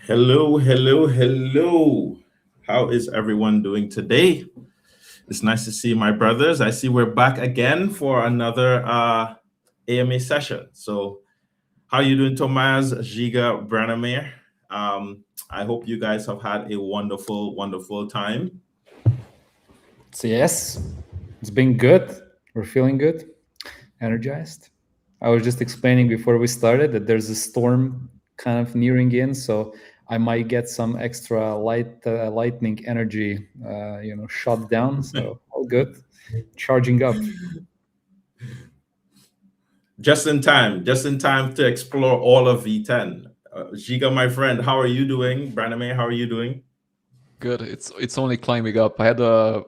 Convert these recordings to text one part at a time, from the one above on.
Hello, hello, hello. How is everyone doing today? It's nice to see my brothers. I see we're back again for another AMA session. So, how are you doing, Tomaž, Žiga, Branimir? I hope you guys have had a wonderful, wonderful time. So yes, it's been good. We're feeling good, energized. I was just explaining before we started that there's a storm kind of nearing in, so I might get some extra lightning energy, shot down. So all good, charging up. Just in time to explore all of V10. Žiga, my friend, how are you doing? Branimir, how are you doing? Good. It's only climbing up. I had a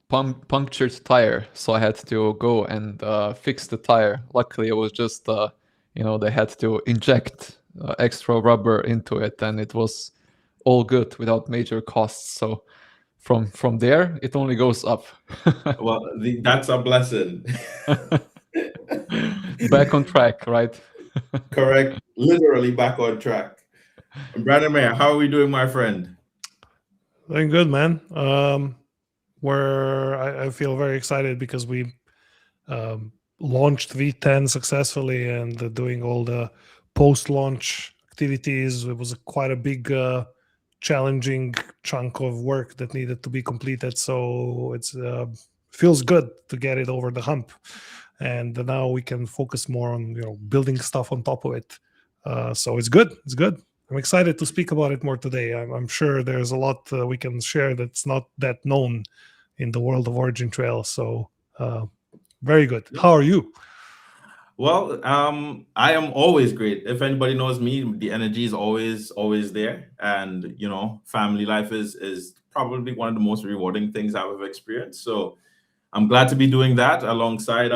punctured tire, so I had to go and fix the tire. Luckily, it was just they had to inject extra rubber into it, and it was all good without major costs. So from there, it only goes up. Well, that's a blessing. Back on track, right? Correct. Literally back on track. Branimir, how are we doing, my friend? Doing good, man. I feel very excited because we launched V10 successfully and doing all the post-launch activities. It was quite a big, challenging chunk of work that needed to be completed. So it feels good to get it over the hump, and now we can focus more on building stuff on top of it. So it's good. It's good. I'm excited to speak about it more today. I'm sure there's a lot we can share that's not that known in the world of OriginTrail. So very good. How are you? Well, I am always great. If anybody knows me, the energy is always there. And family life is probably one of the most rewarding things I've ever experienced. So I'm glad to be doing that alongside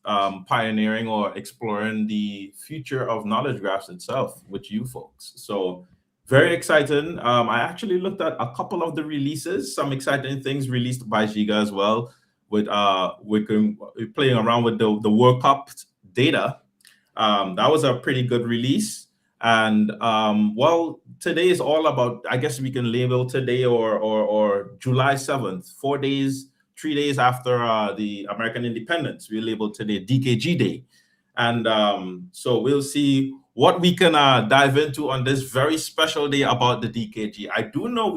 pioneering or exploring the future of knowledge graphs itself with you folks. So very exciting. I actually looked at a couple of the releases, some exciting things released by Žiga as well. With we're playing around with the World Cup data. That was a pretty good release. And well, today is all about, I guess we can label today or July 7th, 3 days after the American independence. We labeled today DKG Day. And so we'll see what we can dive into on this very special day about the DKG. I do know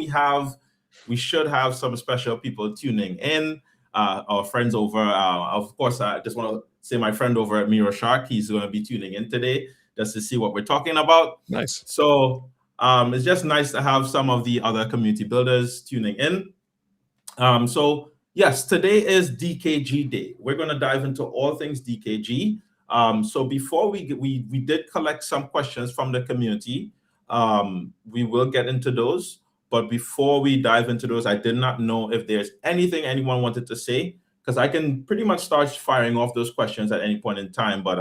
we should have some special people tuning in. Our friends over, of course, I just want to say my friend over at Miro Shark, he's going to be tuning in today just to see what we're talking about. Nice. So it's just nice to have some of the other community builders tuning in. So yes, today is DKG Day. We're going to dive into all things DKG. So before we did collect some questions from the community. We will get into those. But before we dive into those, I did not know if there's anything anyone wanted to say, because I can pretty much start firing off those questions at any point in time. But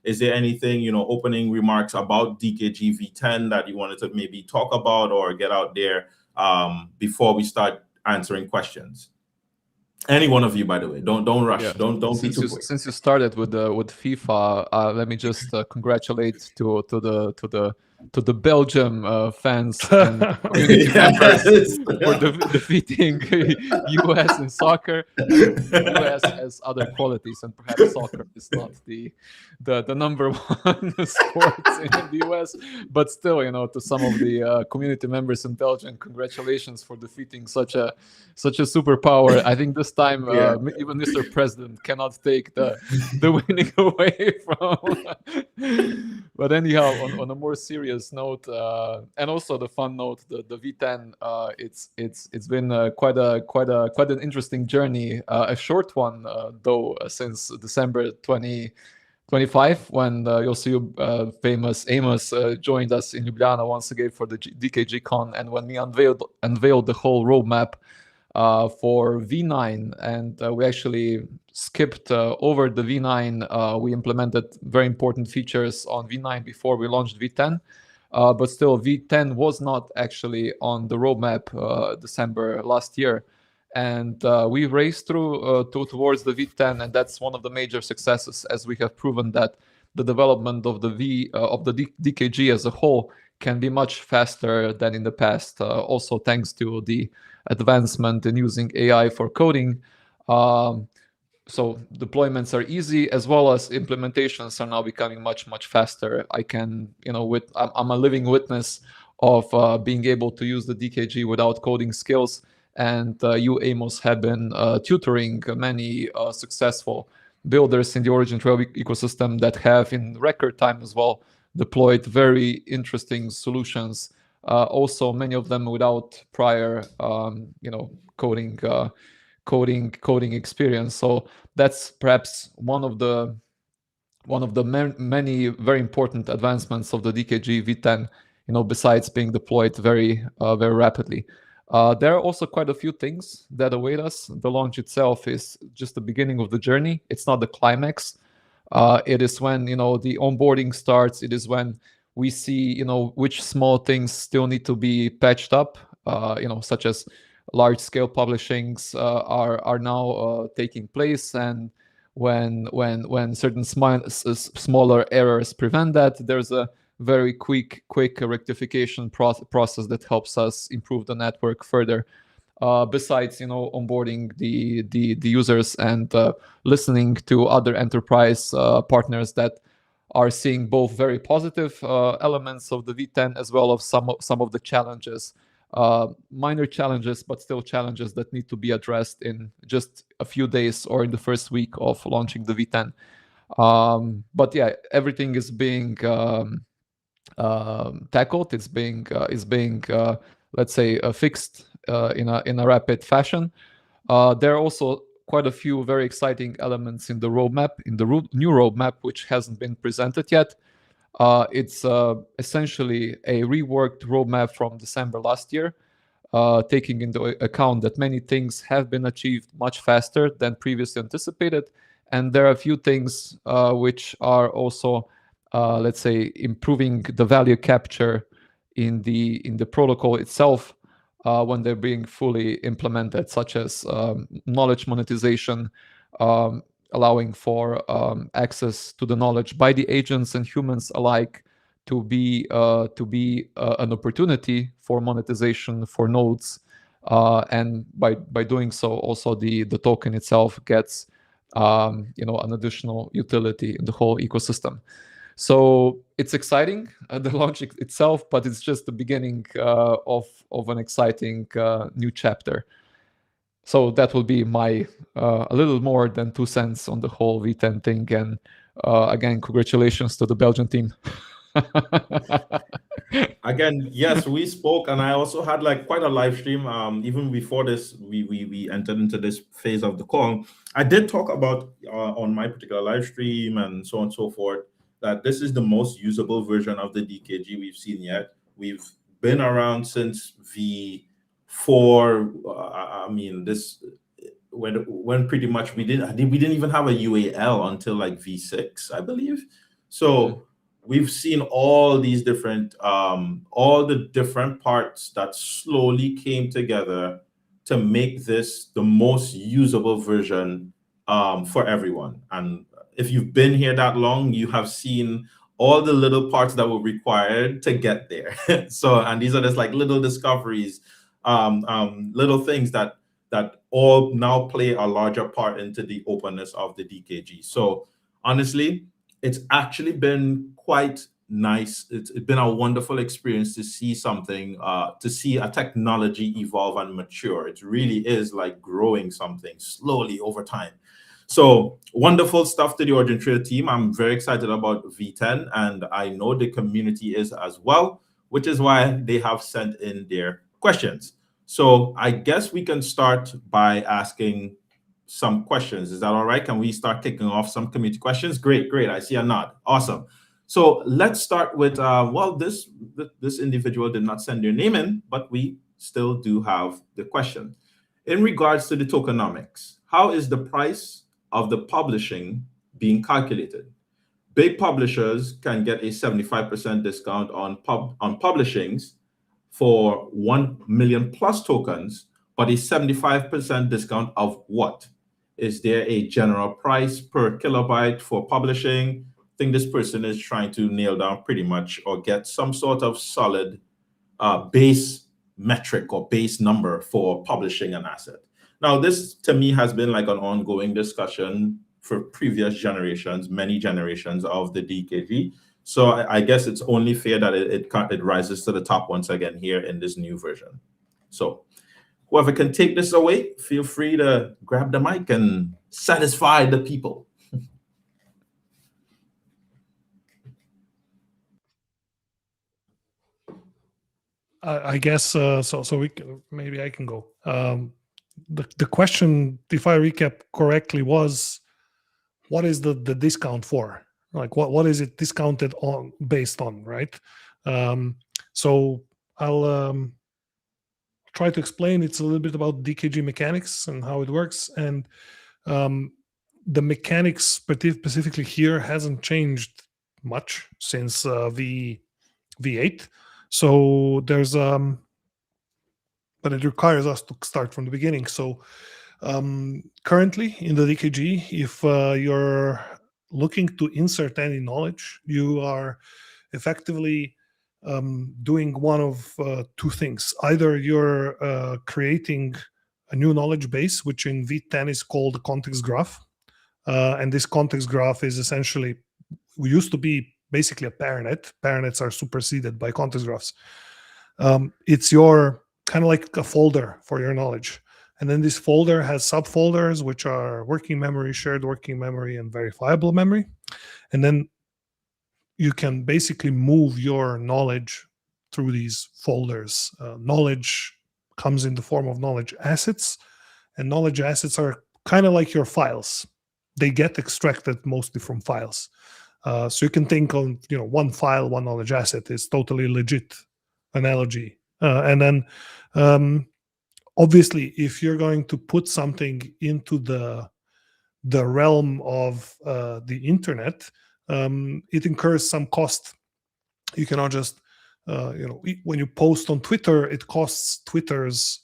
is there anything, opening remarks about DKG-v10 that you wanted to maybe talk about or get out there before we start answering questions? Any one of you, by the way, don't rush. Yeah. Don't be too quick. Since you started with FIFA, let me just congratulate to the Belgium fans and community members for defeating US in soccer. US has other qualities, and perhaps soccer is not the number one sport in the US. But still, to some of the community members in Belgium, congratulations for defeating such a superpower. I think this time even Mr. President cannot take the winning away from. But anyhow, on a more serious note, and also the fun note, the V10, it's been quite an interesting journey, a short one though, since December 2025, when also famous Amos joined us in Ljubljana once again for the DKG Con, and when we unveiled the whole roadmap for V9, and we actually skipped over the V9. We implemented very important features on V9 before we launched V10, but still V10 was not actually on the roadmap December last year, and we raced through towards the V10, and that's one of the major successes, as we have proven that the development of the DKG as a whole can be much faster than in the past. Also, thanks to the advancement in using AI for coding. So deployments are easy, as well as implementations are now becoming much faster. I can, I'm a living witness of being able to use the DKG without coding skills. And you, Amos, have been tutoring many successful builders in the OriginTrail ecosystem that have, in record time as well, deployed very interesting solutions. Also, many of them without prior, coding experience. So that's perhaps one of the many very important advancements of the DKG-v10. Besides being deployed very rapidly. There are also quite a few things that await us. The launch itself is just the beginning of the journey. It's not the climax. It is when the onboarding starts. It is when we see which small things still need to be patched up. Such as large-scale publishings are now taking place, and when certain smaller errors prevent that, there's a very quick rectification process that helps us improve the network further. Besides, onboarding the users and listening to other enterprise partners that are seeing both very positive elements of the V10 as well as some of the challenges, minor challenges, but still challenges that need to be addressed in just a few days or in the first week of launching the V10. But yeah, everything is being tackled. It's being let's say fixed in a rapid fashion. There are also quite a few very exciting elements in the roadmap, in the new roadmap, which hasn't been presented yet. It's essentially a reworked roadmap from December last year, taking into account that many things have been achieved much faster than previously anticipated, and there are a few things which are also let's say improving the value capture in the protocol itself when they're being fully implemented, such as knowledge monetization, allowing for access to the knowledge by the agents and humans alike to be an opportunity for monetization for nodes, and by doing so, also the token itself gets an additional utility in the whole ecosystem. So it's exciting, the launch itself, but it's just the beginning of an exciting new chapter. So that will be my a little more than 2 cents on the whole V10 thing. And again, congratulations to the Belgian team. Again, yes, we spoke, and I also had quite a live stream. Even before this, we entered into this phase of the call. I did talk about on my particular live stream and so on and so forth, that this is the most usable version of the DKG we've seen yet. We've been around since V4. I mean, this when pretty much we didn't even have a UAL until V6, I believe. So we've seen all these different all the different parts that slowly came together to make this the most usable version for everyone. And if you've been here that long, you have seen all the little parts that were required to get there. So, and these are just little discoveries, little things that all now play a larger part into the openness of the DKG. So honestly, it's actually been quite nice. It's been a wonderful experience to see something, to see a technology evolve and mature. It really is growing something slowly over time. So wonderful stuff to the OriginTrail team. I'm very excited about V10, and I know the community is as well, which is why they have sent in their questions. So I guess we can start by asking some questions. Is that all right? Can we start kicking off some community questions? Great. I see a nod. Awesome. So let's start with, well, this individual did not send their name in, but we still do have the question. In regards to the tokenomics, how is the price of the publishing being calculated? Big publishers can get a 75% discount on publishings for 1 million plus tokens, but a 75% discount of what? Is there a general price per kilobyte for publishing? think this person is trying to nail down pretty much or get some sort of solid base metric or base number for publishing an asset. Now, this to me has been like an ongoing discussion for previous generations, many generations of the DKG. So I guess it's only fair that it rises to the top once again here in this new version. So whoever can take this away, feel free to grab the mic and satisfy the people. I guess so we maybe I can go. The question, if I recap correctly, was what is the discount for? Like what is it discounted on based on, right? So I'll try to explain. It's a little bit about DKG mechanics and how it works, and the mechanics specifically here hasn't changed much since V8. So there's but it requires us to start from the beginning. So currently in the DKG, if you're looking to insert any knowledge, you are effectively doing one of two things. Either you're creating a new knowledge base, which in V10 is called a context graph. And this context graph is essentially, we used to be basically a pairnet. Pairnets are superseded by context graphs. It's your kind of like a folder for your knowledge. And then this folder has subfolders, which are working memory, shared working memory, and verifiable memory. And then you can basically move your knowledge through these folders. Knowledge comes in the form of knowledge assets, and knowledge assets are kind of like your files. They get extracted mostly from files. So you can think of, one file, one knowledge asset is totally legit analogy. And then obviously, if you're going to put something into the realm of the internet, it incurs some cost. You cannot just, when you post on Twitter, it costs Twitter's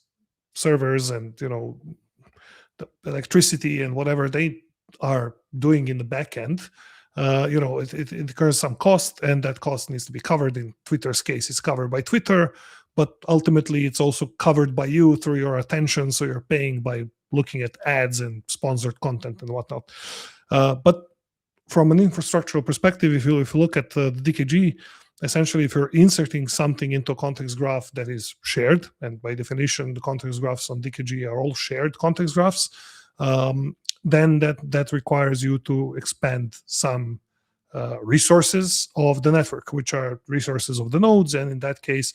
servers and, the electricity and whatever they are doing in the back end. It incurs some cost, and that cost needs to be covered. In Twitter's case, it's covered by Twitter, but ultimately it's also covered by you through your attention. So you're paying by looking at ads and sponsored content and whatnot. But from an infrastructural perspective, if you look at the DKG, essentially, if you're inserting something into a context graph that is shared, and by definition, the context graphs on DKG are all shared context graphs, then that requires you to expand some resources of the network, which are resources of the nodes. And in that case,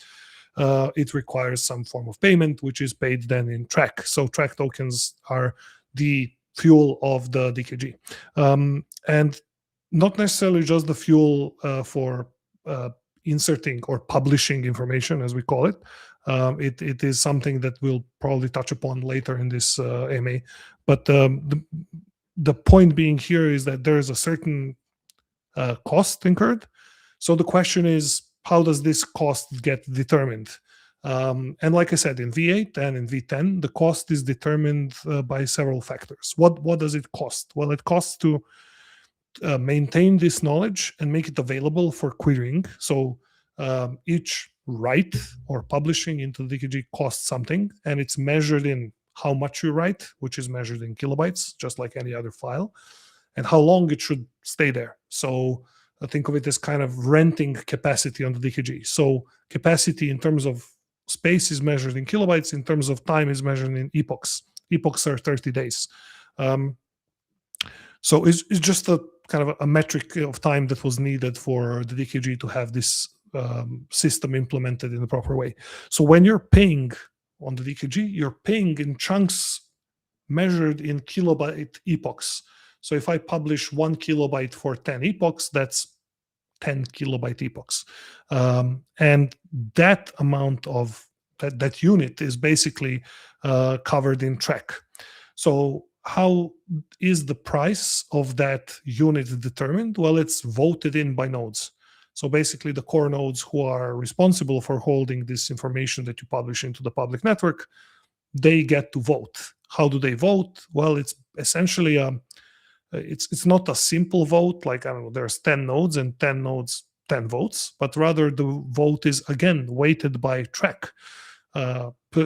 it requires some form of payment, which is paid then in TRAC. So TRAC tokens are the fuel of the DKG. And not necessarily just the fuel for inserting or publishing information, as we call it. It is something that we'll probably touch upon later in this AMA. But the point being here is that there is a certain cost incurred. So the question is, how does this cost get determined? And like I said, in V8 and in V10, the cost is determined by several factors. What does it cost? Well, it costs to maintain this knowledge and make it available for querying. So each write or publishing into the DKG costs something, and it's measured in how much you write, which is measured in kilobytes, just like any other file, and how long it should stay there. So think of it as kind of renting capacity on the DKG. So capacity in terms of space is measured in kilobytes, in terms of time is measured in epochs. Epochs are 30 days. So it's just a kind of a metric of time that was needed for the DKG to have this system implemented in the proper way. So when you're paying on the DKG, you're paying in chunks measured in kilobyte epochs. So if I publish 1 kilobyte for 10 epochs, that's 10 kilobyte epochs. And that amount of that unit is basically covered in TRAC. So how is the price of that unit determined? Well, it's voted in by nodes. So basically the core nodes who are responsible for holding this information that you publish into the public network, they get to vote. How do they vote? Well, it's essentially it's not a simple vote, like, I don't know, there's 10 nodes and 10 nodes, 10 votes, but rather the vote is, again, weighted by TRAC,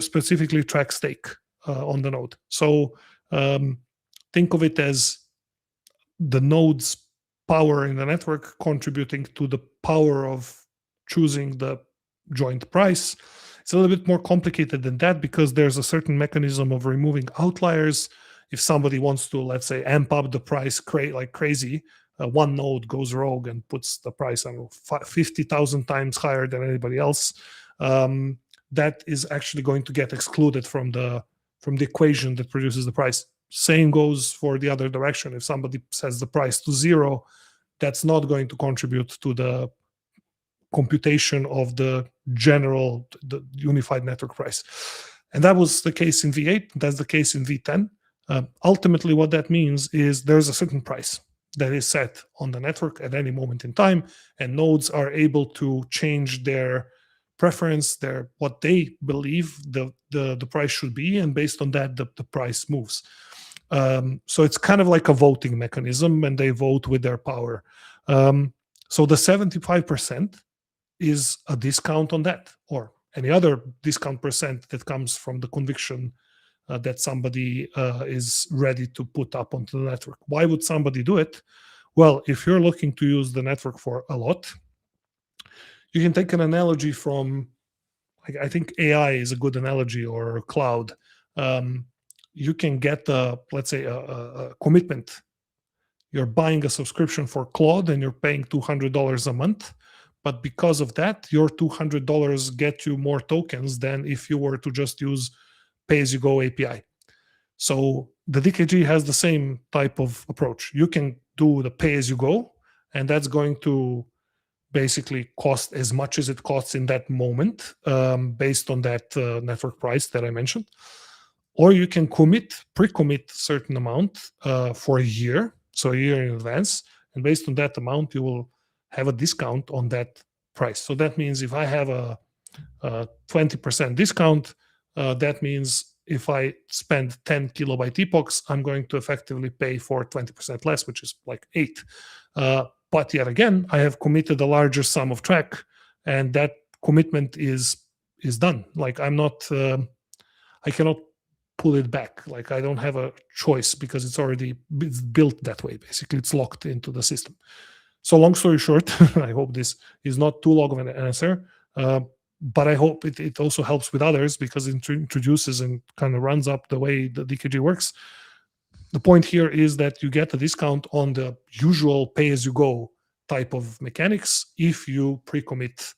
specifically TRAC stake on the node. So think of it as the node's power in the network contributing to the power of choosing the joint price. It's a little bit more complicated than that because there's a certain mechanism of removing outliers. If somebody wants to, let's say, amp up the price like crazy, one node goes rogue and puts the price, I don't know, 50,000 times higher than anybody else. That is actually going to get excluded from the equation that produces the price. Same goes for the other direction. If somebody sets the price to 0, that's not going to contribute to the computation of the general, the unified network price. And that was the case in V8. That's the case in V10. Ultimately, what that means is there's a certain price that is set on the network at any moment in time, and nodes are able to change their preference, what they believe the price should be, and based on that, the price moves. So it's kind of like a voting mechanism, and they vote with their power. So the 75% is a discount on that, or any other discount percent that comes from the conviction that somebody is ready to put up onto the network. Why would somebody do it? Well, if you're looking to use the network for a lot, you can take an analogy from, I think AI is a good analogy, or cloud. You can get, let's say, a commitment. You're buying a subscription for Claude and you're paying $200 a month. But because of that, your $200 get you more tokens than if you were to just use pay-as-you-go API. So the DKG has the same type of approach. You can do the pay-as-you-go, and that's going to basically cost as much as it costs in that moment, based on that network price that I mentioned. Or you can pre-commit a certain amount for a year, so a year in advance, and based on that amount, you will have a discount on that price. So that means if I have a 20% discount, that means if I spend 10 kilobyte epochs, I'm going to effectively pay for 20% less, which is like 8. But yet again, I have committed a larger sum of TRAC, and that commitment is done. Like I'm not, I cannot pull it back. Like I don't have a choice because it's built that way. Basically, it's locked into the system. So long story short, I hope this is not too long of an answer, but I hope it also helps with others because it introduces and kind of runs up the way the DKG works. The point here is that you get a discount on the usual pay-as-you-go type of mechanics if you pre-commit,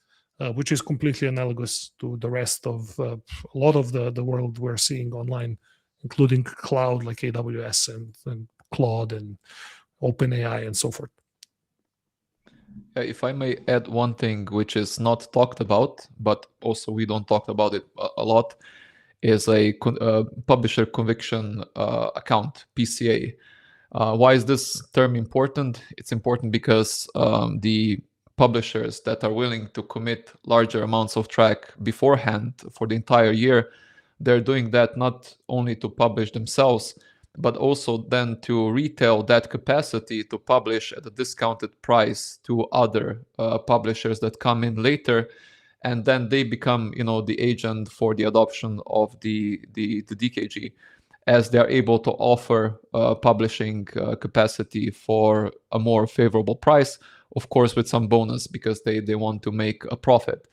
which is completely analogous to the rest of a lot of the world we're seeing online, including cloud like AWS and Claude and OpenAI and so forth. If I may add one thing which is not talked about, but also we don't talk about it a lot, is a publisher conviction account, PCA. Why is this term important? It's important because the publishers that are willing to commit larger amounts of TRAC beforehand for the entire year, they're doing that not only to publish themselves, but also then to retail that capacity to publish at a discounted price to other publishers that come in later, and then they become, the agent for the adoption of the DKG, as they're able to offer publishing capacity for a more favorable price, of course, with some bonus because they want to make a profit.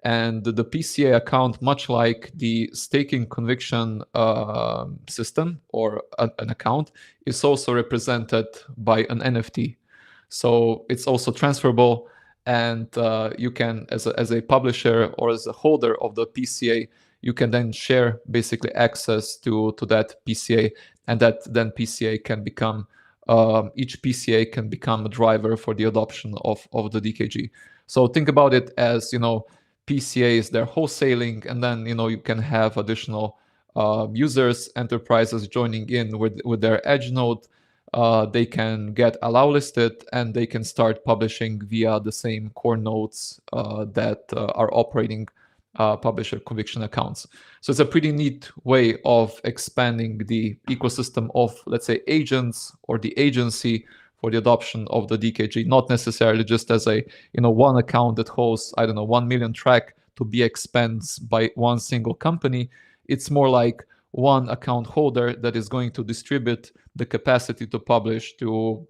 And the PCA account, much like the staking conviction system or an account, is also represented by an NFT. So it's also transferable, and you can, as a publisher or as a holder of the PCA, you can then share basically access to that PCA, and that then PCA can become, each PCA can become a driver for the adoption of the DKG. So think about it as, PCAs, they're wholesaling, and then you can have additional users, enterprises joining in with their edge node. They can get allow listed, and they can start publishing via the same core nodes that are operating publisher conviction accounts. So it's a pretty neat way of expanding the ecosystem of, let's say, agents or the agency for the adoption of the DKG, not necessarily just as a one account that hosts, I don't know, 1 million TRAC to be expensed by one single company. It's more like one account holder that is going to distribute the capacity to publish to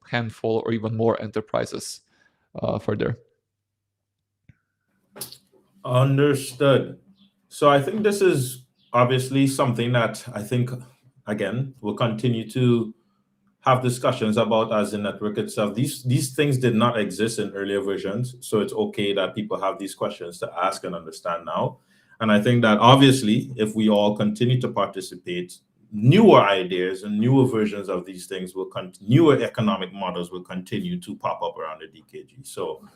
handful or even more enterprises further. Understood. So I think this is obviously something that I think, again, we'll continue to have discussions about as the network itself. These things did not exist in earlier versions, so it's okay that people have these questions to ask and understand now. And I think that obviously, if we all continue to participate, newer ideas and newer versions of these things newer economic models will continue to pop up around the DKG. So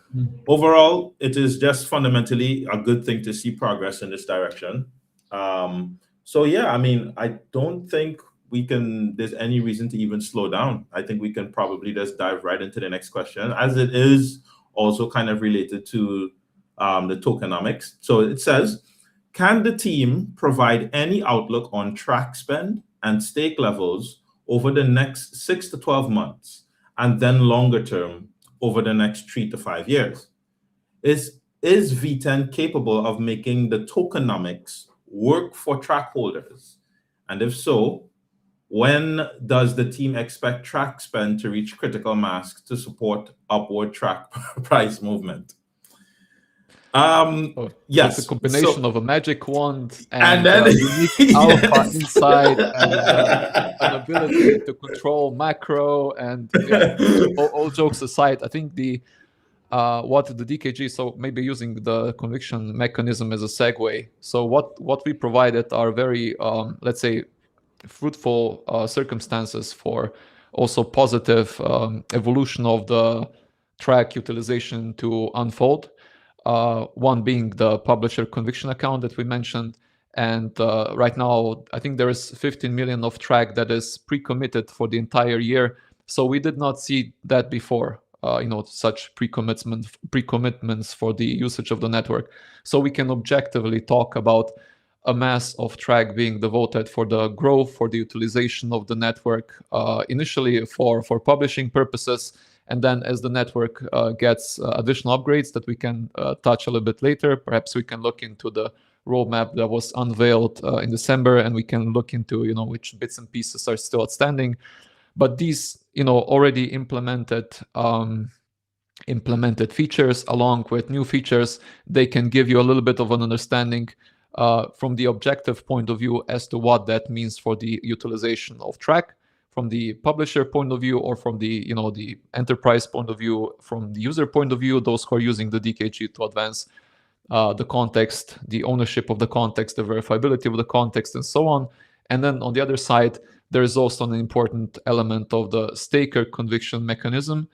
overall, it is just fundamentally a good thing to see progress in this direction. So yeah, I mean, I don't think there's any reason to even slow down. I think we can probably just dive right into the next question, as it is also kind of related to the tokenomics. So it says, can the team provide any outlook on TRAC spend and stake levels over the next 6 to 12 months, and then longer term over the next 3 to 5 years? Is V10 capable of making the tokenomics work for TRAC holders? And if so, when does the team expect TRAC spend to reach critical mass to support upward TRAC price movement? Yes, it's a combination of a magic wand and then unique alpha inside, and an ability to control macro. And all jokes aside, I think what the DKG, so maybe using the conviction mechanism as a segue. So what we provided are very, let's say, fruitful circumstances for also positive evolution of the TRAC utilization to unfold. One being the publisher conviction account that we mentioned. And right now, I think there is 15 million of TRAC that is pre-committed for the entire year. So we did not see that before, such pre-commitments for the usage of the network. So we can objectively talk about a mass of TRAC being devoted for the growth, for the utilization of the network, initially for publishing purposes. And then as the network gets additional upgrades that we can touch a little bit later, perhaps we can look into the roadmap that was unveiled in December, and we can look into which bits and pieces are still outstanding. But these already implemented features along with new features, they can give you a little bit of an understanding from the objective point of view as to what that means for the utilization of TRAC, from the publisher point of view, or from the the enterprise point of view, from the user point of view, those who are using the DKG to advance the context, the ownership of the context, the verifiability of the context, and so on. And then on the other side, there is also an important element of the staker conviction mechanism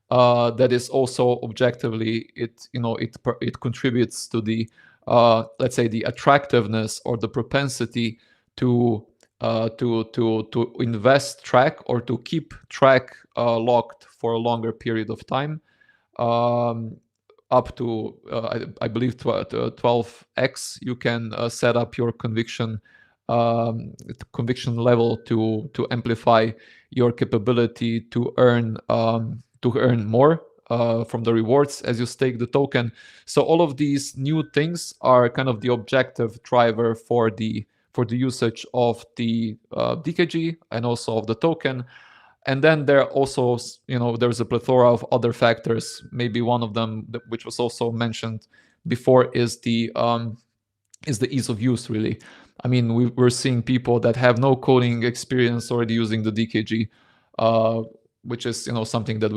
that is also objectively it contributes to the let's say the attractiveness or the propensity to invest TRAC or to keep TRAC locked for a longer period of time, up to I believe 12x. You can set up your conviction level to amplify your capability to earn more from the rewards as you stake the token. So all of these new things are kind of the objective driver for the usage of the DKG and also of the token. And then there are also, there's a plethora of other factors. Maybe one of them, which was also mentioned before, is the ease of use, really. I mean, we're seeing people that have no coding experience already using the DKG, which is something that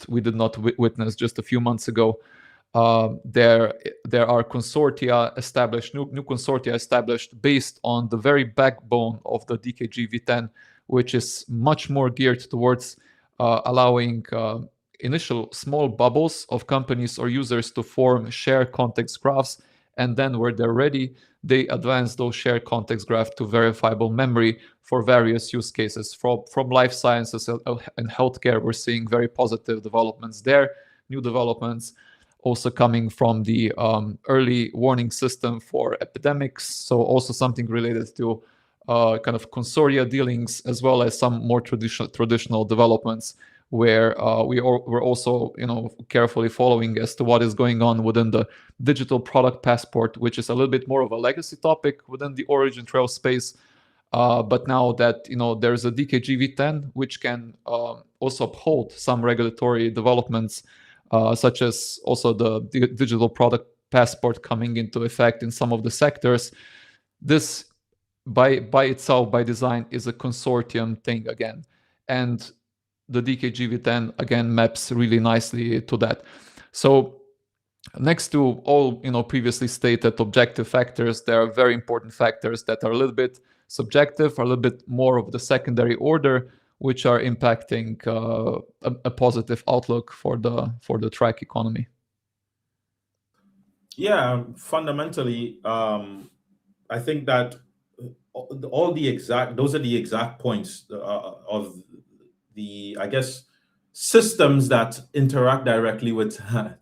we did not witness just a few months ago. There are consortia established, new consortia established based on the very backbone of the DKG-v10, which is much more geared towards allowing initial small bubbles of companies or users to form shared context graphs, and then where they're ready, they advance those shared context graph to verifiable memory for various use cases. From life sciences and healthcare, we're seeing very positive developments there, new developments. also coming from the early warning system for epidemics. So also something related to kind of consortia dealings, as well as some more traditional developments where we're also carefully following as to what is going on within the digital product passport, which is a little bit more of a legacy topic within the OriginTrail space. But now that there's a DKG-v10, which can also uphold some regulatory developments, such as also the digital product passport coming into effect in some of the sectors. This by itself, by design, is a consortium thing again, and the DKG-v10 again maps really nicely to that. So next to all previously stated objective factors, there are very important factors that are a little bit subjective, or a little bit more of the secondary order, which are impacting a positive outlook for the TRAC economy. Yeah, fundamentally, I think that those are the exact points of the, I guess, systems that interact directly with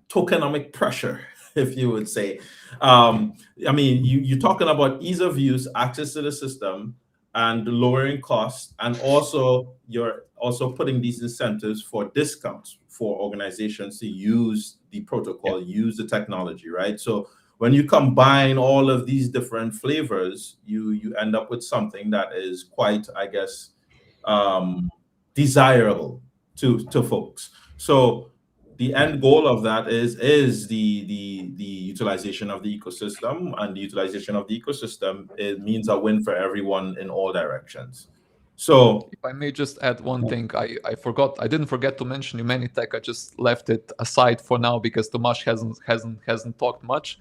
tokenomic pressure, if you would say. I mean, you're talking about ease of use, access to the system, and lowering costs, and also you're also putting these incentives for discounts for organizations to use the protocol, use the technology, right? So when you combine all of these different flavors, you end up with something that is quite, I guess, desirable to folks. So the end goal of that is the utilization of the ecosystem, and the utilization of the ecosystem, it means a win for everyone in all directions. So if I may just add one thing, I didn't forget to mention Umanitek. I just left it aside for now because Tomaž hasn't talked much.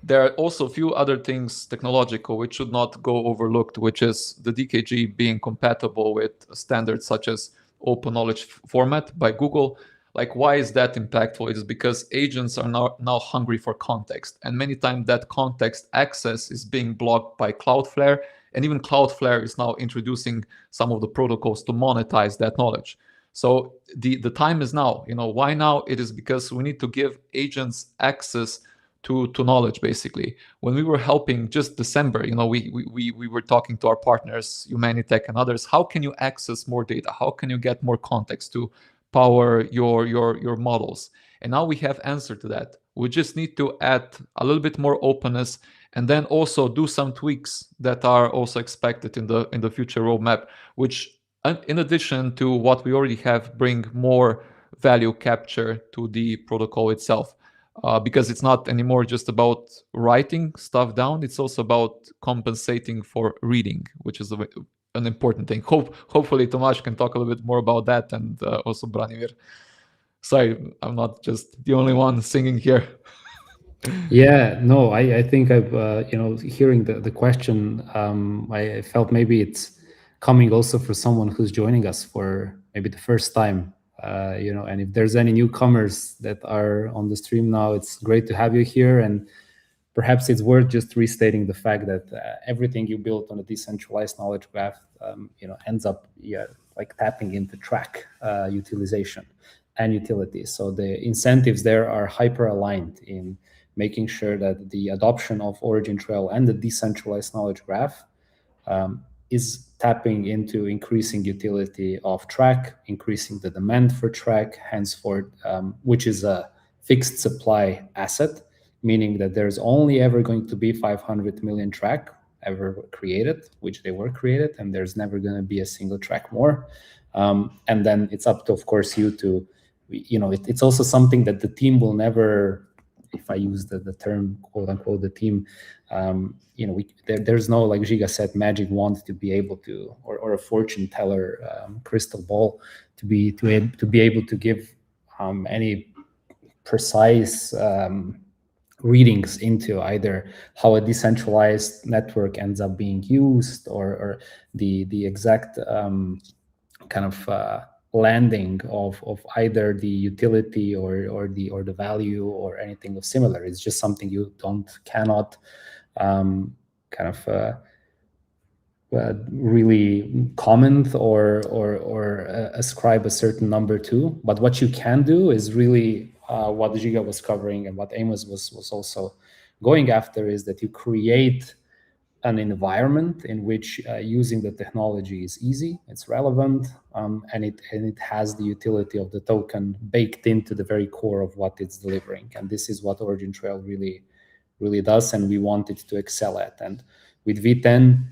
There are also a few other things technological which should not go overlooked, which is the DKG being compatible with standards such as open knowledge format by Google. Like, why is that impactful? It is because agents are now hungry for context, and many times that context access is being blocked by Cloudflare, and even Cloudflare is now introducing some of the protocols to monetize that knowledge. So the time is now. Why now? It is because we need to give agents access to knowledge. Basically, when we were helping just December, we were talking to our partners, Umanitek and others. How can you access more data? How can you get more context to power your models? And now we have answer to that. We just need to add a little bit more openness, and then also do some tweaks that are also expected in the future roadmap, which, in addition to what we already have, bring more value capture to the protocol itself. Because it's not anymore just about writing stuff down, it's also about compensating for reading, which is an important thing. Hopefully Tomaž can talk a little bit more about that, and also Branimir. Sorry, I'm not just the only one singing here. Yeah, no, I think I've hearing the question, I felt maybe it's coming also for someone who's joining us for maybe the first time. And if there's any newcomers that are on the stream now, it's great to have you here. And perhaps it's worth just restating the fact that everything you built on a decentralized knowledge graph, ends up like tapping into TRAC utilization and utility. So the incentives there are hyper aligned in making sure that the adoption of OriginTrail and the decentralized knowledge graph is tapping into increasing utility of TRAC, increasing the demand for TRAC, henceforth, which is a fixed supply asset, meaning that there's only ever going to be 500 million TRAC ever created, which they were created, and there's never going to be a single TRAC more. And then it's up to, of course, you to, it's also something that the team will never, if I use the term, quote unquote, the team, there's no, like Žiga said, magic wand to be able to, or a fortune teller crystal ball to be able to give any precise readings into either how a decentralized network ends up being used, or the exact kind of landing of either the utility or the value or anything of similar. It's just something you cannot really comment or ascribe a certain number to. But what you can do is really what Žiga was covering and what Amos was also going after is that you create an environment in which using the technology is easy, it's relevant, and it has the utility of the token baked into the very core of what it's delivering. And this is what OriginTrail really does, and we want it to excel at. And with V10,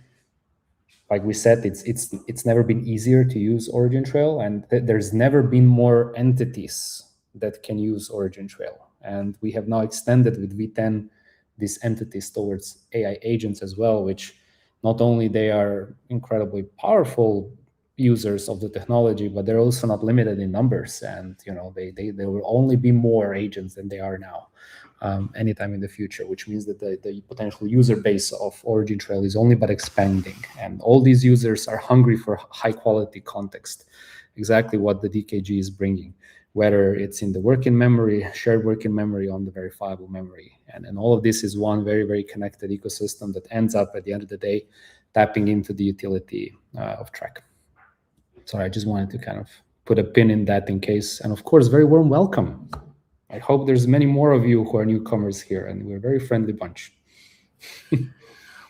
like we said, it's never been easier to use OriginTrail, and there's never been more entities that can use OriginTrail. And we have now extended with V10 these entities towards AI agents as well, which not only they are incredibly powerful users of the technology, but they're also not limited in numbers. And there will only be more agents than they are now, anytime in the future, which means that the potential user base of OriginTrail is only but expanding. And all these users are hungry for high quality context, exactly what the DKG is bringing, whether it's in the working memory, shared working memory, on the verifiable memory. And all of this is one very, very connected ecosystem that ends up at the end of the day tapping into the utility of TRAC. Sorry, I just wanted to kind of put a pin in that in case. And of course, very warm welcome. I hope there's many more of you who are newcomers here, and we're a very friendly bunch.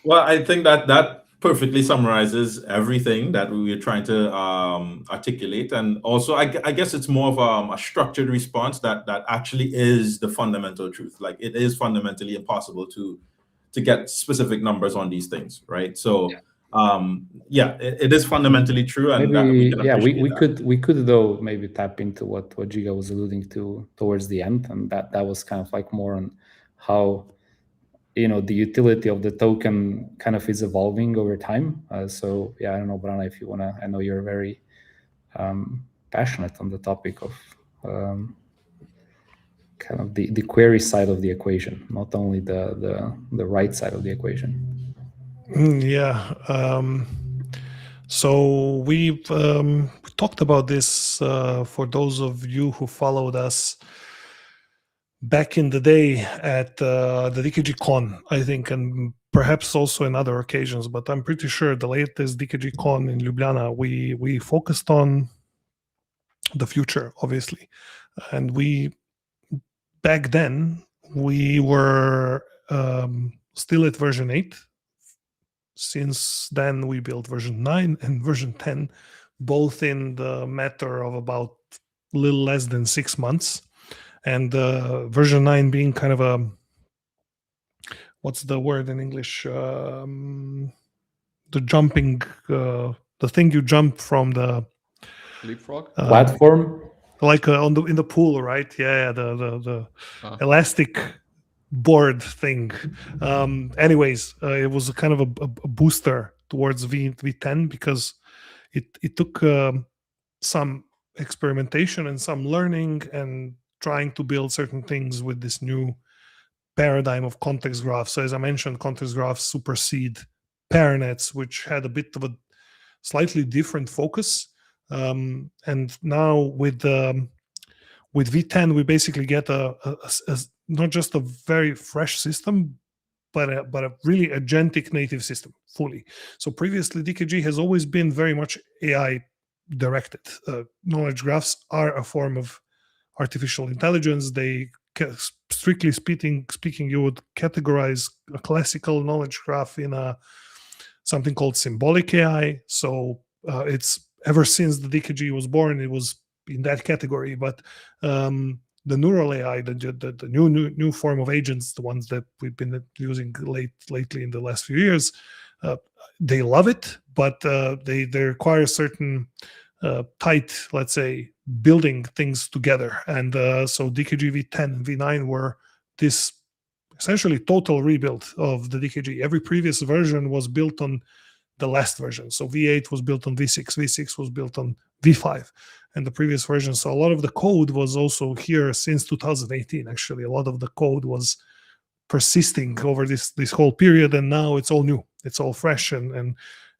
Well, I think that perfectly summarizes everything that we were trying to articulate. And also, I guess it's more of a structured response that actually is the fundamental truth. Like, it is fundamentally impossible to get specific numbers on these things, right? So it is fundamentally true. And we could though maybe tap into what Žiga was alluding to towards the end, and that was kind of like more on how the utility of the token kind of is evolving over time. So I don't know, Brana, if you want to, I know you're very passionate on the topic of kind of the query side of the equation, not only the right side of the equation. So we talked about this for those of you who followed us back in the day at the DKG Con, I think, and perhaps also in other occasions, but I'm pretty sure the latest DKG Con in Ljubljana, we focused on the future, obviously. And back then, we were still at version 8. Since then, we built version 9 and version 10, both in the matter of about a little less than 6 months. And version 9 being kind of a, what's the word in English? The jumping, the thing you jump from the leapfrog platform, like in the pool, right? Yeah, the elastic board thing. Anyways, it was a kind of a booster towards V10 because it took some experimentation and some learning and trying to build certain things with this new paradigm of context graphs. So as I mentioned, context graphs supersede pair nets, which had a bit of a slightly different focus. And now with V10, we basically get a not just a very fresh system, but a really agentic native system fully. So previously, DKG has always been very much AI directed. Knowledge graphs are a form of artificial intelligence. They, strictly speaking, you would categorize a classical knowledge graph in something called symbolic AI. So it's ever since the DKG was born, it was in that category. But the neural AI, the new form of agents, the ones that we've been using lately in the last few years, they love it, but they require certain tight, let's say, building things together. And so DKG-v10 and V9 were this essentially total rebuild of the DKG. Every previous version was built on the last version. So V8 was built on V6, V6 was built on V5, and the previous version. So a lot of the code was also here since 2018. Actually, a lot of the code was persisting over this whole period, and now it's all new. It's all fresh and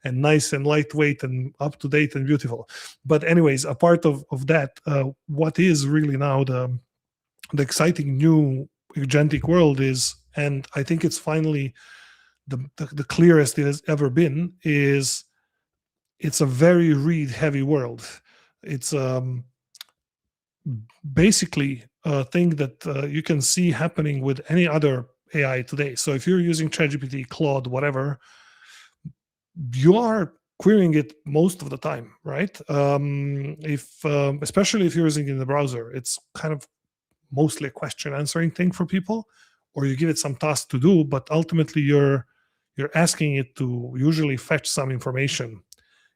nice and lightweight and up to date and beautiful. But anyways, a part of that, what is really now the exciting new agentic world is, and I think it's finally the clearest it has ever been, is it's a very read heavy world. It's basically thing that you can see happening with any other AI today. So if you're using ChatGPT, Claude, whatever, you are querying it most of the time, right? Especially if you're using it in the browser, it's kind of mostly a question answering thing for people, or you give it some task to do, but ultimately you're asking it to usually fetch some information,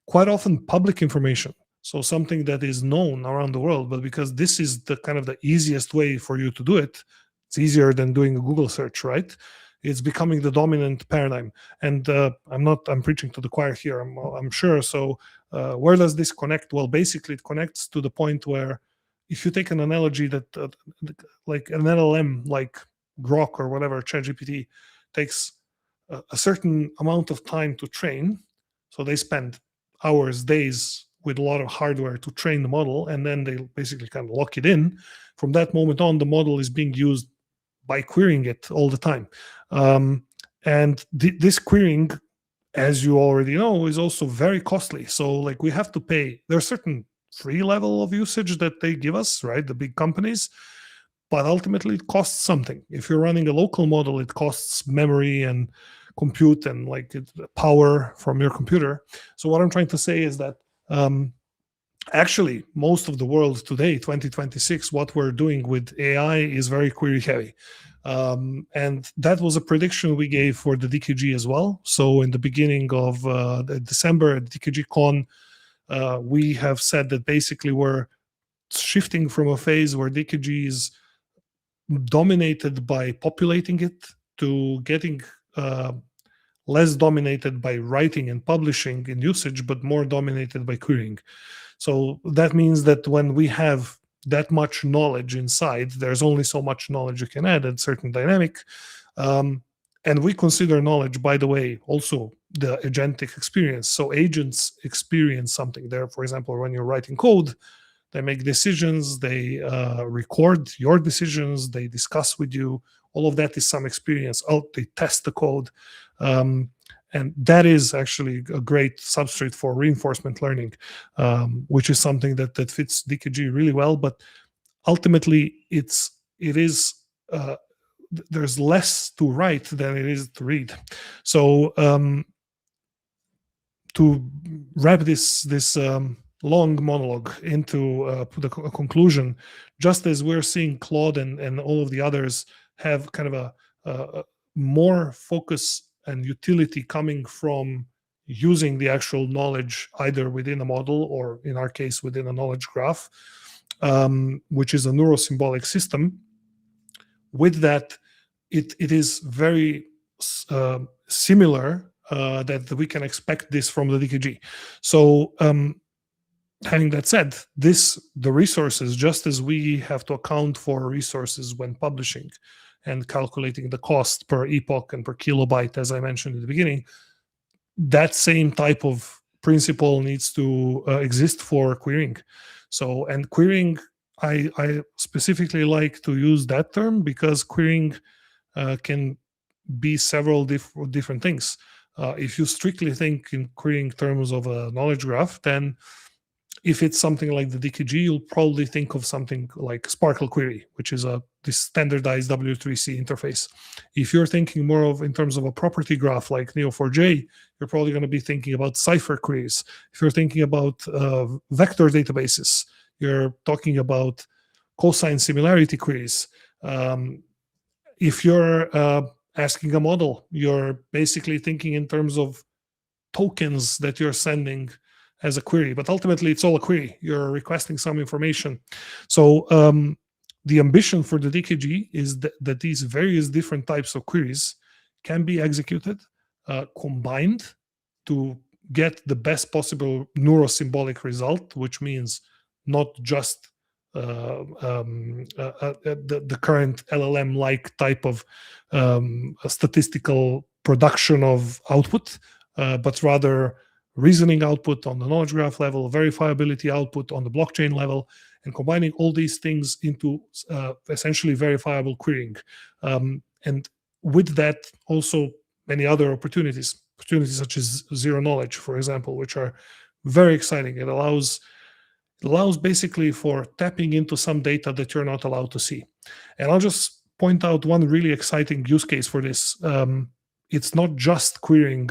quite often public information. So something that is known around the world, but because this is the kind of the easiest way for you to do it, it's easier than doing a Google search, right? It's becoming the dominant paradigm. And I'm preaching to the choir here, I'm sure. So where does this connect? Well, basically it connects to the point where if you take an analogy that like an LLM, like Grok or whatever, ChatGPT takes a certain amount of time to train. So they spend hours, days with a lot of hardware to train the model, and then they basically kind of lock it in. From that moment on, the model is being used by querying it all the time. And this querying, as you already know, is also very costly. So like we have to pay, there's certain free level of usage that they give us, right? The big companies, but ultimately it costs something. If you're running a local model, it costs memory and compute and like power from your computer. So what I'm trying to say is that actually most of the world today, 2026, what we're doing with AI is very query heavy. And that was a prediction we gave for the DKG as well. So in the beginning of December at DKG Con, we have said that basically we're shifting from a phase where DKG is dominated by populating it to getting less dominated by writing and publishing in usage, but more dominated by querying. So that means that when we have that much knowledge inside, there's only so much knowledge you can add at certain dynamic. And we consider knowledge, by the way, also the agentic experience. So agents experience something there. For example, when you're writing code, they make decisions, they record your decisions, they discuss with you. All of that is some experience. They test the code. And that is actually a great substrate for reinforcement learning, which is something that fits DKG really well. But ultimately, there's less to write than it is to read. So to wrap this long monologue into a conclusion, just as we're seeing Claude and all of the others have kind of a more focus and utility coming from using the actual knowledge either within a model or in our case within a knowledge graph, which is a neurosymbolic system. With that, it is very similar that we can expect this from the DKG. So having that said, the resources, just as we have to account for resources when publishing and calculating the cost per epoch and per kilobyte, as I mentioned at the beginning, that same type of principle needs to exist for querying. So, and querying, I specifically like to use that term because querying can be several different things. If you strictly think in querying terms of a knowledge graph, then if it's something like the DKG, you'll probably think of something like Sparkle Query, which is this standardized W3C interface. If you're thinking more of in terms of a property graph like Neo4j, you're probably going to be thinking about Cipher queries. If you're thinking about vector databases, you're talking about cosine similarity queries. If you're asking a model, you're basically thinking in terms of tokens that you're sending as a query, but ultimately it's all a query. You're requesting some information. So the ambition for the DKG is that these various different types of queries can be executed, combined to get the best possible neurosymbolic result, which means not just the current LLM-like type of statistical production of output, but rather reasoning output on the knowledge graph level, verifiability output on the blockchain level, and combining all these things into essentially verifiable querying. And with that, also many other opportunities such as zero knowledge, for example, which are very exciting. It allows It allows basically for tapping into some data that you're not allowed to see. And I'll just point out one really exciting use case for this. It's not just querying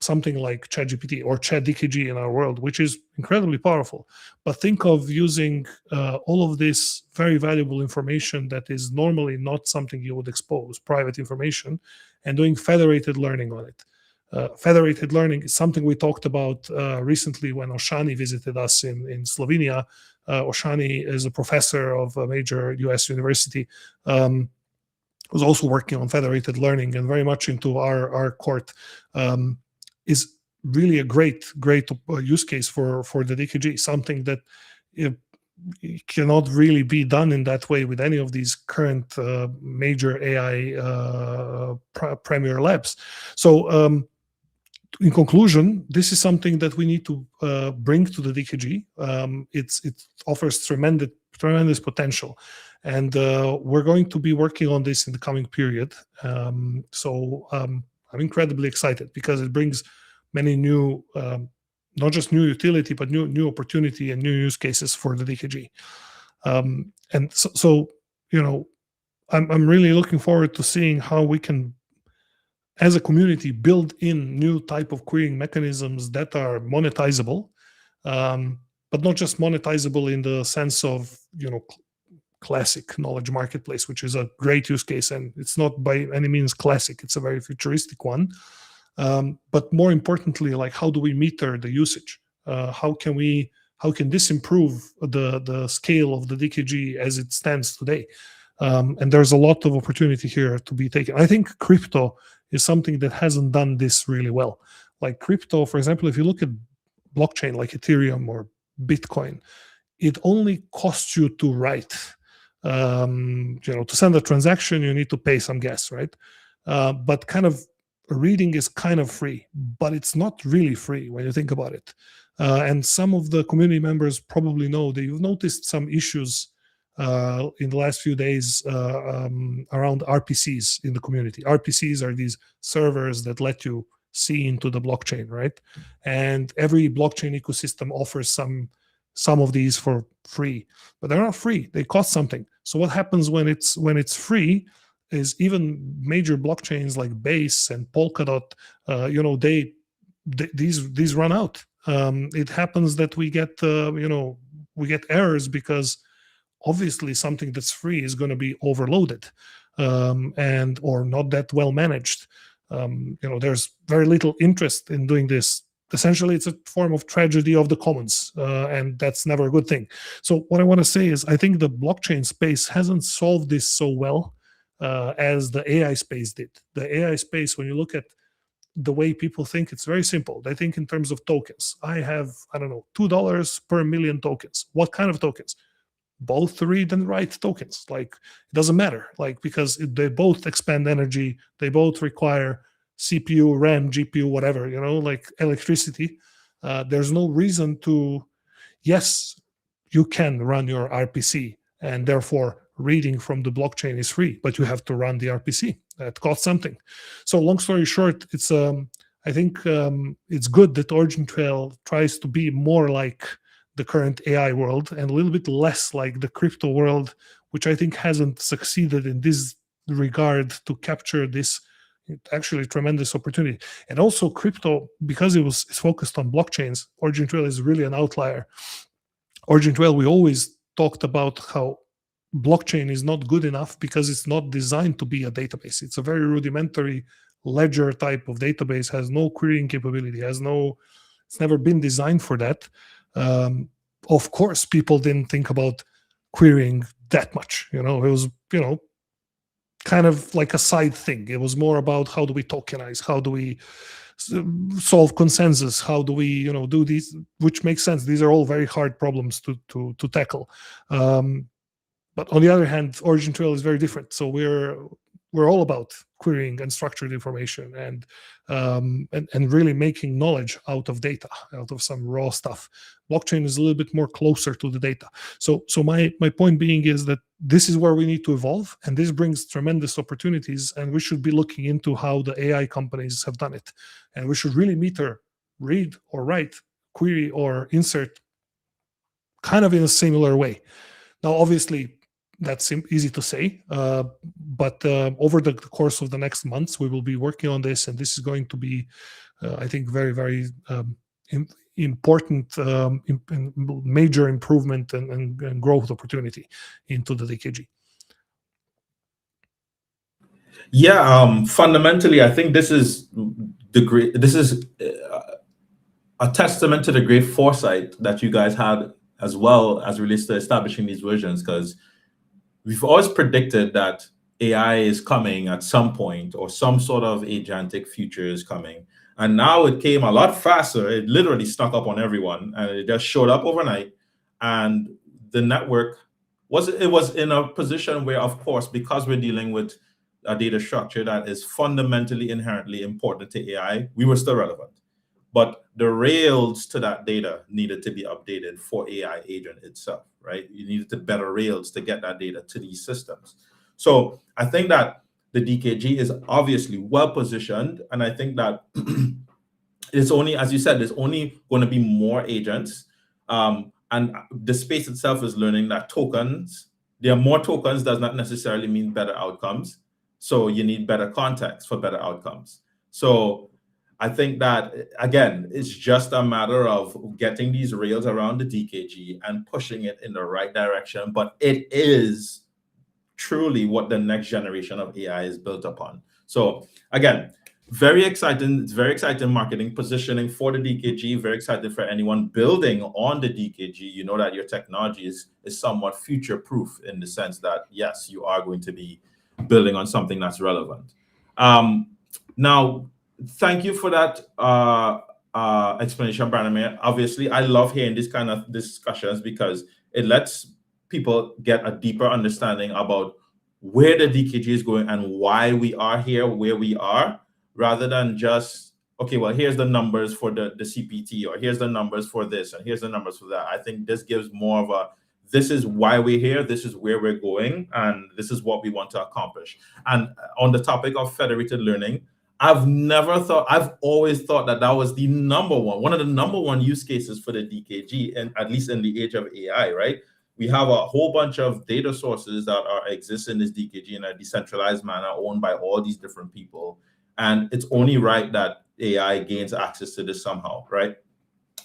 something like ChatGPT or ChatDKG in our world, which is incredibly powerful. But think of using all of this very valuable information that is normally not something you would expose, private information, and doing federated learning on it. Federated learning is something we talked about recently when Oshani visited us in Slovenia. Oshani is a professor of a major US university. Was also working on federated learning and very much into our court, is really a great use case for the DKG, something that cannot really be done in that way with any of these current major AI premier labs. So in conclusion, this is something that we need to bring to the DKG. It offers tremendous potential. And we're going to be working on this in the coming period. So I'm incredibly excited because it brings many new, not just new utility, but new opportunity and new use cases for the DKG. And so you know, I'm really looking forward to seeing how we can, as a community, build in new type of querying mechanisms that are monetizable, but not just monetizable in the sense of, you know, classic knowledge marketplace, which is a great use case, and it's not by any means classic, it's a very futuristic one. But more importantly, like, how do we meter the usage? How can this improve the scale of the DKG as it stands today? And there's a lot of opportunity here to be taken. I think crypto is something that hasn't done this really well. Like crypto, for example, if you look at blockchain like Ethereum or Bitcoin, it only costs you to write. You know, to send a transaction, you need to pay some gas, right? But kind of reading is kind of free, but it's not really free when you think about it. And some of the community members probably know that you've noticed some issues in the last few days around RPCs in the community. RPCs are these servers that let you see into the blockchain, right? And every blockchain ecosystem offers some of these for free, but they're not free. They cost something. So what happens when it's free is even major blockchains like Base and Polkadot, you know, these run out. It happens that we get errors because obviously something that's free is going to be overloaded and or not that well managed. You know, there's very little interest in doing this. Essentially, it's a form of tragedy of the commons, and that's never a good thing. So what I want to say is I think the blockchain space hasn't solved this so well as the AI space did. The AI space, when you look at the way people think, it's very simple. They think in terms of tokens. I have, I don't know, $2 per million tokens. What kind of tokens? Both read and write tokens. Like, it doesn't matter, like, because they both expend energy, they both require CPU, RAM, GPU, whatever, you know, like electricity. There's no reason to, yes, you can run your RPC and therefore reading from the blockchain is free, but you have to run the RPC. That costs something. So long story short, it's I think it's good that OriginTrail tries to be more like the current AI world and a little bit less like the crypto world, which I think hasn't succeeded in this regard to capture this actually tremendous opportunity. And also crypto, because it's focused on blockchains, OriginTrail is really an outlier. OriginTrail, we always talked about how blockchain is not good enough because it's not designed to be a database. It's a very rudimentary ledger type of database, has no querying capability, it's never been designed for that. Of course, people didn't think about querying that much. You know, it was, you know, kind of like a side thing. It was more about how do we tokenize, how do we solve consensus, how do we, you know, do these, which makes sense. These are all very hard problems to tackle. But on the other hand, OriginTrail is very different. So we're all about querying and structured information and really making knowledge out of data, out of some raw stuff. Blockchain is a little bit more closer to the data. So my point being is that this is where we need to evolve, and this brings tremendous opportunities, and we should be looking into how the AI companies have done it. And we should really meter, read or write, query or insert kind of in a similar way. Now, obviously, that's easy to say, but over the course of the next months, we will be working on this, and this is going to be, I think, very, very important, major improvement and growth opportunity into the DKG. Yeah, fundamentally, I think this is a testament to the great foresight that you guys had as well as relates to establishing these versions, because we've always predicted that AI is coming at some point, or some sort of agentic future is coming. And now it came a lot faster. It literally snuck up on everyone, and it just showed up overnight. And the network was in a position where, of course, because we're dealing with a data structure that is fundamentally inherently important to AI, we were still relevant. But the rails to that data needed to be updated for AI agent itself, right? You needed to better rails to get that data to these systems. So I think that the DKG is obviously well positioned, and I think that it's only, as you said, there's only going to be more agents, and the space itself is learning that tokens, there are more tokens does not necessarily mean better outcomes. So you need better context for better outcomes. So I think that, again, it's just a matter of getting these rails around the DKG and pushing it in the right direction. But it is truly what the next generation of AI is built upon. So again, very exciting. It's very exciting marketing positioning for the DKG. Very excited for anyone building on the DKG. You know that your technology is somewhat future-proof in the sense that, yes, you are going to be building on something that's relevant. Now, thank you for that explanation, Branimir. Obviously, I love hearing these kind of discussions because it lets people get a deeper understanding about where the DKG is going and why we are here where we are, rather than just, okay, well, here's the numbers for the CPT, or here's the numbers for this, and here's the numbers for that. I think this gives more of a, this is why we're here, this is where we're going, and this is what we want to accomplish. And on the topic of federated learning, I've always thought that that was the one of the number one use cases for the DKG, and at least in the age of AI, right? We have a whole bunch of data sources that exist in this DKG in a decentralized manner, owned by all these different people. And it's only right that AI gains access to this somehow, right?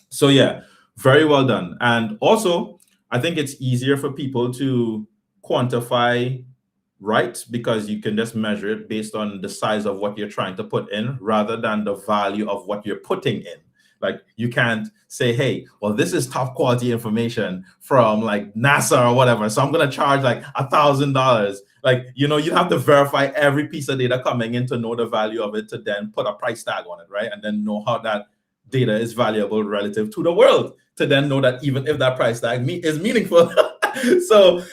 So yeah, very well done. And also, I think it's easier for people to quantify, right? Because you can just measure it based on the size of what you're trying to put in, rather than the value of what you're putting in. Like, you can't say, hey, well, this is top quality information from like NASA or whatever, so I'm going to charge like $1,000. Like, you know, you have to verify every piece of data coming in to know the value of it, to then put a price tag on it, right? And then know how that data is valuable relative to the world, to then know that even if that price tag is meaningful. So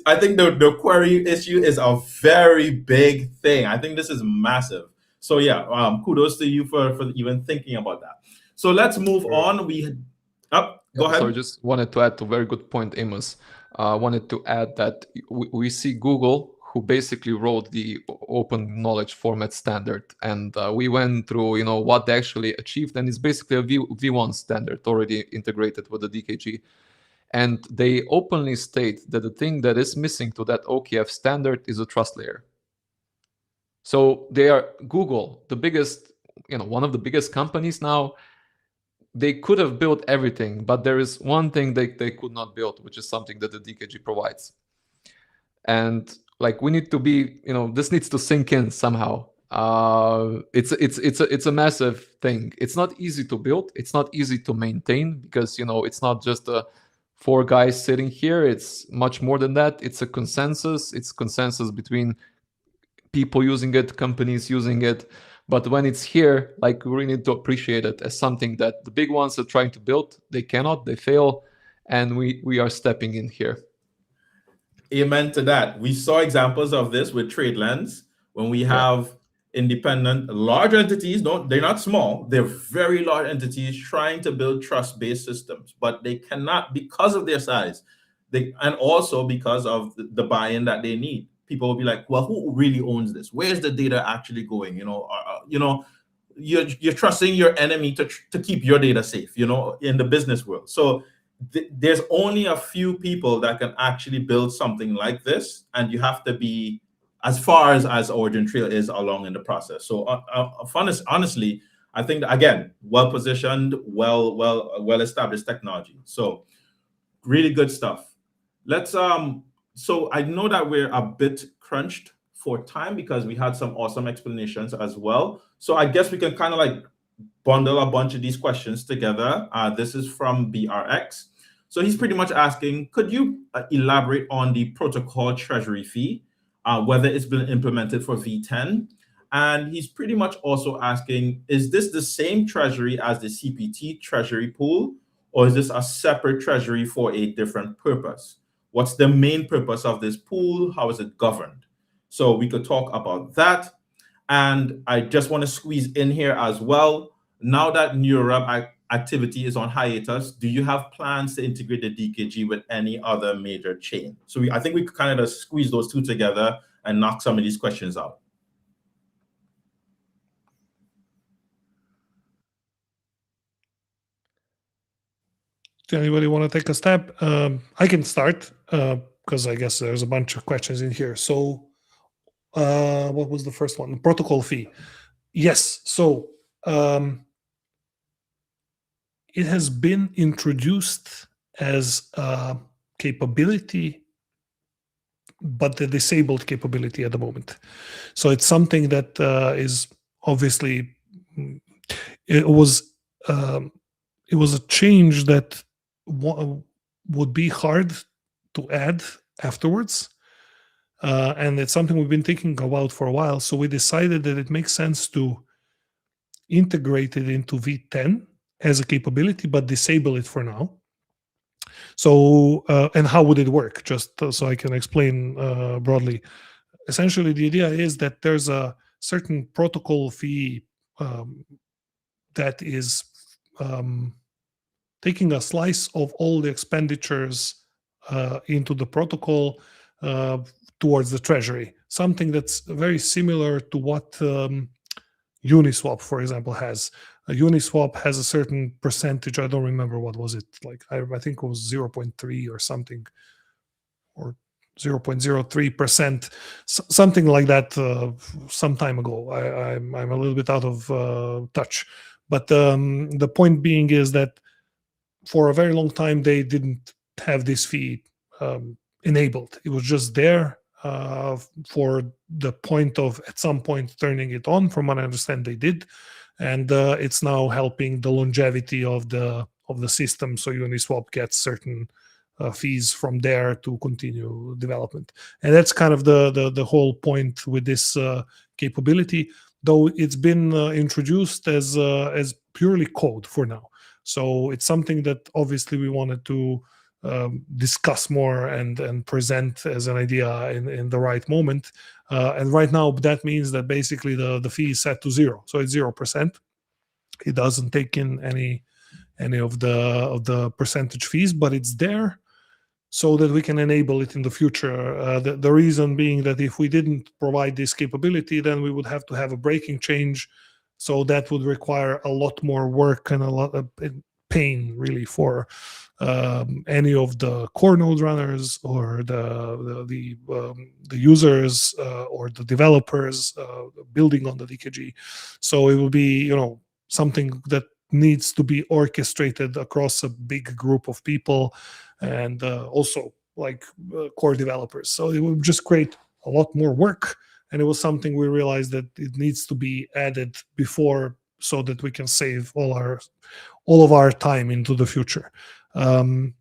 I think the query issue is a very big thing. I think this is massive. So yeah, kudos to you for even thinking about that. So let's move on. Go ahead. Sorry, just wanted to add to a very good point, Amos. Wanted to add that we see Google, who basically wrote the open knowledge format standard, and we went through, you know, what they actually achieved, and it's basically a V1 standard already integrated with the DKG. And they openly state that the thing that is missing to that OKF standard is a trust layer. So they are Google, the biggest, you know, one of the biggest companies now. They could have built everything, but there is one thing they could not build, which is something that the DKG provides. And like, we need to be, you know, this needs to sink in somehow. It's a massive thing. It's not easy to build. It's not easy to maintain, because, you know, it's not just 4 guys sitting here. It's much more than that. It's a consensus. It's consensus between people using it, companies using it. But when it's here, like, we really need to appreciate it as something that the big ones are trying to build. They cannot, they fail, and we are stepping in here. Amen to that. We saw examples of this with TradeLens, when we have independent, large entities. They're not small. They're very large entities trying to build trust-based systems, but they cannot because of their size, and also because of the buy-in that they need. People will be like, well, who really owns this? Where's the data actually going? You know, you're trusting your enemy to keep your data safe, you know, in the business world. So there's only a few people that can actually build something like this, and you have to be as far as OriginTrail is along in the process. So honestly, I think that, again, well positioned, well established technology. So really good stuff. Let's so I know that we're a bit crunched for time because we had some awesome explanations as well. So I guess we can kind of like bundle a bunch of these questions together. This is from BRX. So he's pretty much asking, could you elaborate on the protocol treasury fee, whether it's been implemented for V10? And he's pretty much also asking, is this the same treasury as the CPT treasury pool, or is this a separate treasury for a different purpose? What's the main purpose of this pool? How is it governed? So we could talk about that. And I just want to squeeze in here as well. Now that Neurab activity is on hiatus, do you have plans to integrate the DKG with any other major chain? So I think we could kind of squeeze those two together and knock some of these questions out. Do anybody want to take a stab? I can start because I guess there's a bunch of questions in here. So what was the first one? The protocol fee. Yes. So it has been introduced as a capability, but the disabled capability at the moment. So it's something that is obviously, it was a change that would be hard to add afterwards. And it's something we've been thinking about for a while. So we decided that it makes sense to integrate it into V10 as a capability, but disable it for now. So, and how would it work? Just so I can explain broadly. Essentially, the idea is that there's a certain protocol fee that is taking a slice of all the expenditures into the protocol towards the treasury. Something that's very similar to what Uniswap, for example, has. Uniswap has a certain percentage. I don't remember what was it like. I think it was 0.3 or something, or 0.03%, something like that. Some time ago, I'm a little bit out of touch. But the point being is that for a very long time they didn't have this fee enabled. It was just there for the point of at some point turning it on. From what I understand, they did. And it's now helping the longevity of the system. So Uniswap gets certain fees from there to continue development, and that's kind of the whole point with this capability. Though it's been introduced as purely code for now, so it's something that obviously we wanted to discuss more and present as an idea in the right moment. And right now, that means that basically the fee is set to 0, so it's 0%. It doesn't take in any of the percentage fees, but it's there so that we can enable it in the future. The reason being that if we didn't provide this capability, then we would have to have a breaking change. So that would require a lot more work and a lot of pain, really, for any of the core node runners or the users or the developers building on the DKG. So it will be, something that needs to be orchestrated across a big group of people, and also like core developers. So it will just create a lot more work, and it was something we realized that it needs to be added before, so that we can save all of our time into the future. And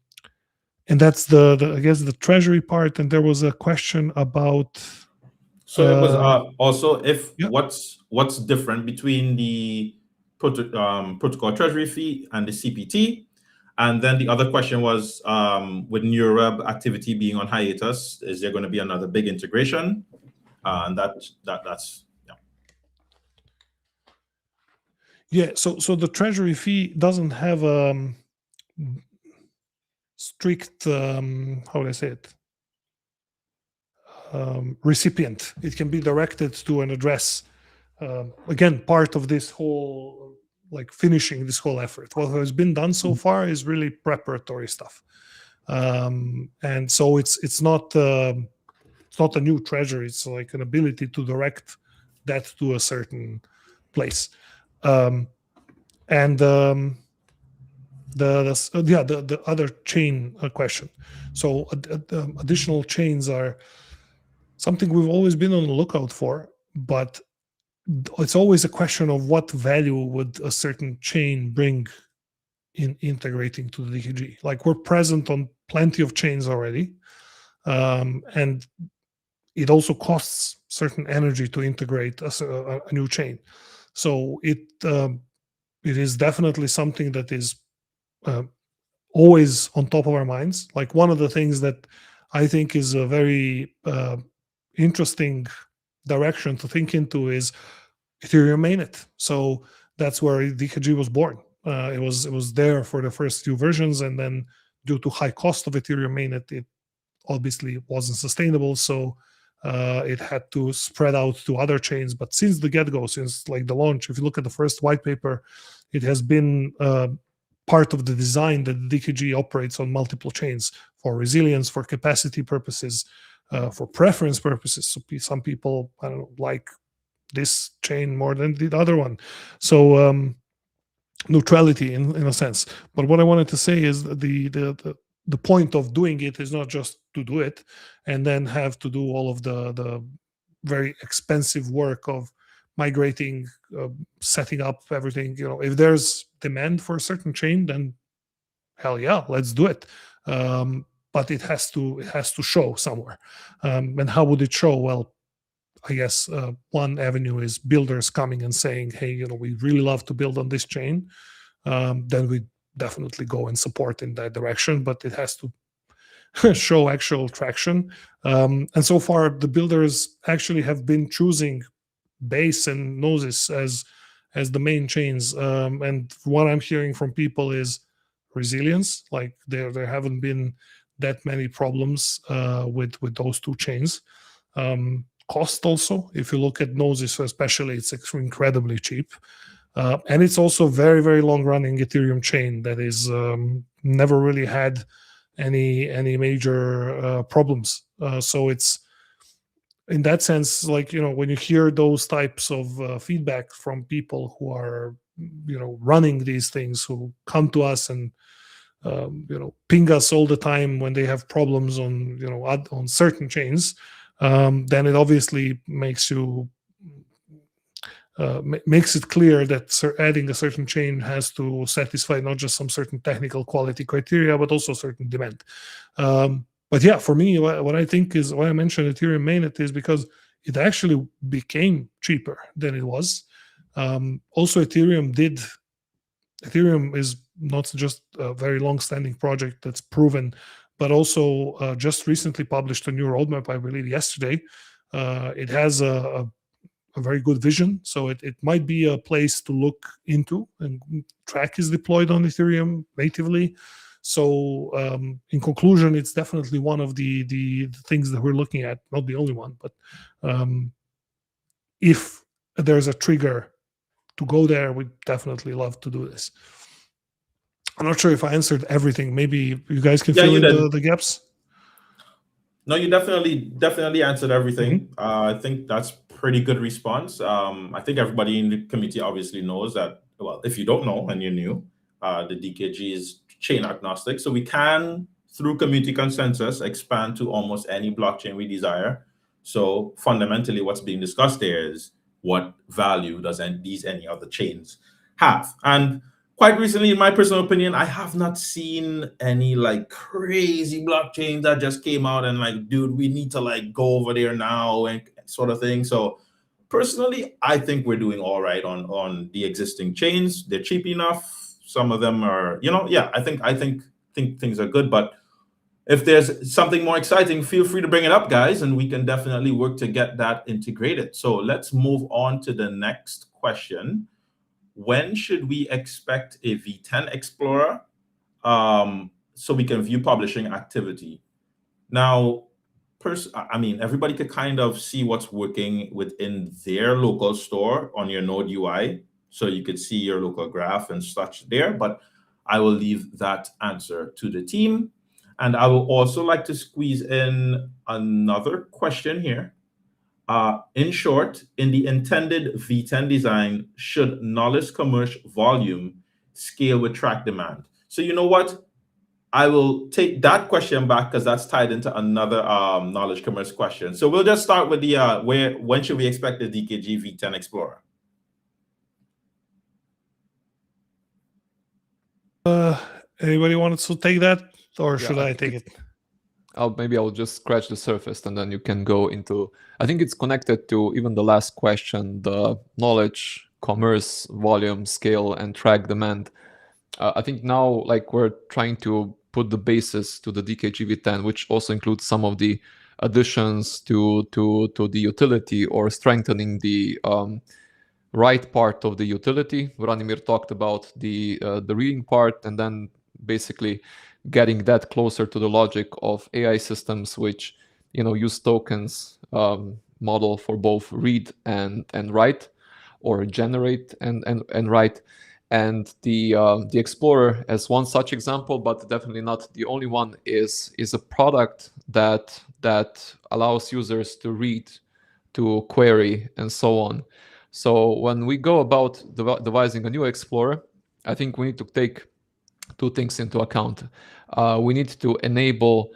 that's I guess the treasury part. And there was a question about. So it was also yeah. what's different between the protocol treasury fee and the CPT. And then the other question was, with Neurab activity being on hiatus, is there going to be another big integration? And that's yeah. So the treasury fee doesn't have strict how would I say it, recipient. It can be directed to an address. Again, part of this whole like finishing this whole effort. What has been done so far is really preparatory stuff, and so it's not a new treasure. It's like an ability to direct that to a certain place, and the other chain question. So additional chains are something we've always been on the lookout for, but it's always a question of what value would a certain chain bring in integrating to the DKG. Like, we're present on plenty of chains already, and it also costs certain energy to integrate a new chain. So it is definitely something that is always on top of our minds. Like, one of the things that I think is a very interesting direction to think into is Ethereum mainnet. So that's where DKG was born. It was there for the first few versions, and then due to high cost of Ethereum mainnet, it obviously wasn't sustainable. So it had to spread out to other chains. But since the get-go, since like the launch, if you look at the first white paper, it has been part of the design that the DKG operates on multiple chains for resilience, for capacity purposes, for preference purposes. So some people, I don't know, like this chain more than the other one. So neutrality in a sense. But what I wanted to say is the point of doing it is not just to do it and then have to do all of the very expensive work of migrating, setting up everything. You know, if there's demand for a certain chain, then hell yeah, let's do it. But it has to show somewhere. And how would it show? Well, I guess one avenue is builders coming and saying, hey, you know, we really love to build on this chain. Then we definitely go and support in that direction, but it has to show actual traction. And so far, the builders actually have been choosing Base and Gnosis as the main chains. And what I'm hearing from people is resilience. Like, there haven't been that many problems with those two chains. Cost also, if you look at Gnosis especially, it's incredibly cheap. And it's also very, very long-running Ethereum chain that is never really had any major problems. So it's, in that sense, like, you know, when you hear those types of feedback from people who are, you know, running these things, who come to us and you know, ping us all the time when they have problems on, you know, on certain chains, then it obviously makes you makes it clear that adding a certain chain has to satisfy not just some certain technical quality criteria, but also certain demand. But yeah, for me, what I think is why I mentioned Ethereum mainnet is because it actually became cheaper than it was. Also, Ethereum is not just a very long-standing project that's proven, but also just recently published a new roadmap, I believe yesterday. It has a very good vision, so it might be a place to look into. And TRAC is deployed on Ethereum natively. So in conclusion, it's definitely one of the things that we're looking at, not the only one, but if there's a trigger to go there, we'd definitely love to do this. I'm not sure if I answered everything. Maybe you guys can fill in the gaps. No, you definitely answered everything. I think that's pretty good response. I think everybody in the community obviously knows that. Well, if you don't know and you're new, the DKG is chain agnostic, so we can, through community consensus, expand to almost any blockchain we desire. So fundamentally, what's being discussed there is what value does any other chains have. And quite recently, in my personal opinion, I have not seen any like crazy blockchains that just came out and like, dude, we need to like go over there now and sort of thing. So personally, I think we're doing all right on the existing chains. They're cheap enough. Some of them are, you know, yeah, I think things are good. But if there's something more exciting, feel free to bring it up, guys, and we can definitely work to get that integrated. So let's move on to the next question. When should we expect a V10 Explorer so we can view publishing activity? Now, I mean, everybody could kind of see what's working within their local store on your Node UI. so you could see your local graph and such there, but I will leave that answer to the team. And I will also like to squeeze in another question here. In short, in the intended V10 design, should knowledge commerce volume scale with track demand? So you know what? I will take that question back because that's tied into another knowledge commerce question. So we'll just start with the when should we expect the DKG V10 Explorer? Anybody wants to take that, or should I take it? Maybe I'll just scratch the surface and then you can go into, I think it's connected to even the last question, the knowledge, commerce, volume, scale, and track demand. I think now, like, we're trying to put the basis to the DKG V10, which also includes some of the additions to the utility or strengthening the write part of the utility. Branimir talked about the reading part, and then basically getting that closer to the logic of AI systems, which use tokens model for both read and write, or generate and write. And the Explorer, as one such example, but definitely not the only one, is a product that allows users to read, to query, and so on. So when we go about devising a new Explorer, I think we need to take two things into account. We need to enable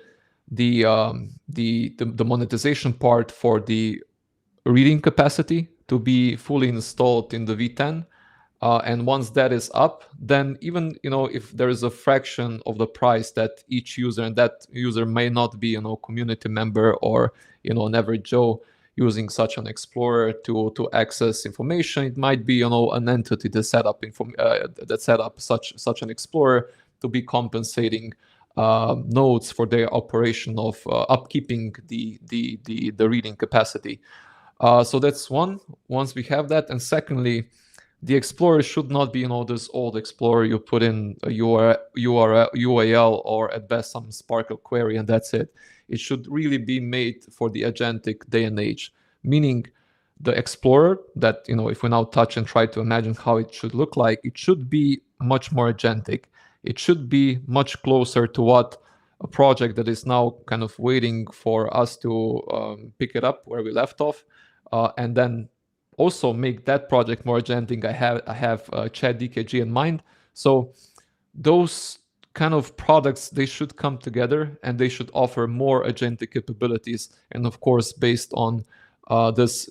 the monetization part for the reading capacity to be fully installed in the V10. And once that is up, then even if there is a fraction of the price that each user, and that user may not be community member or an average Joe using such an Explorer to access information, it might be an entity that set up such an Explorer to be compensating nodes for their operation of upkeeping the reading capacity. So that's one. Once we have that, and secondly, the Explorer should not be this old Explorer you put in a URL or at best some Sparkle query and that's it. It should really be made for the agentic day and age, meaning the Explorer that, if we now touch and try to imagine how it should look like, it should be much more agentic. It should be much closer to what a project that is now kind of waiting for us to pick it up where we left off, and then also make that project more agentic. I have Chat DKG in mind. So those kind of products, they should come together and they should offer more agentic capabilities. And of course, based on this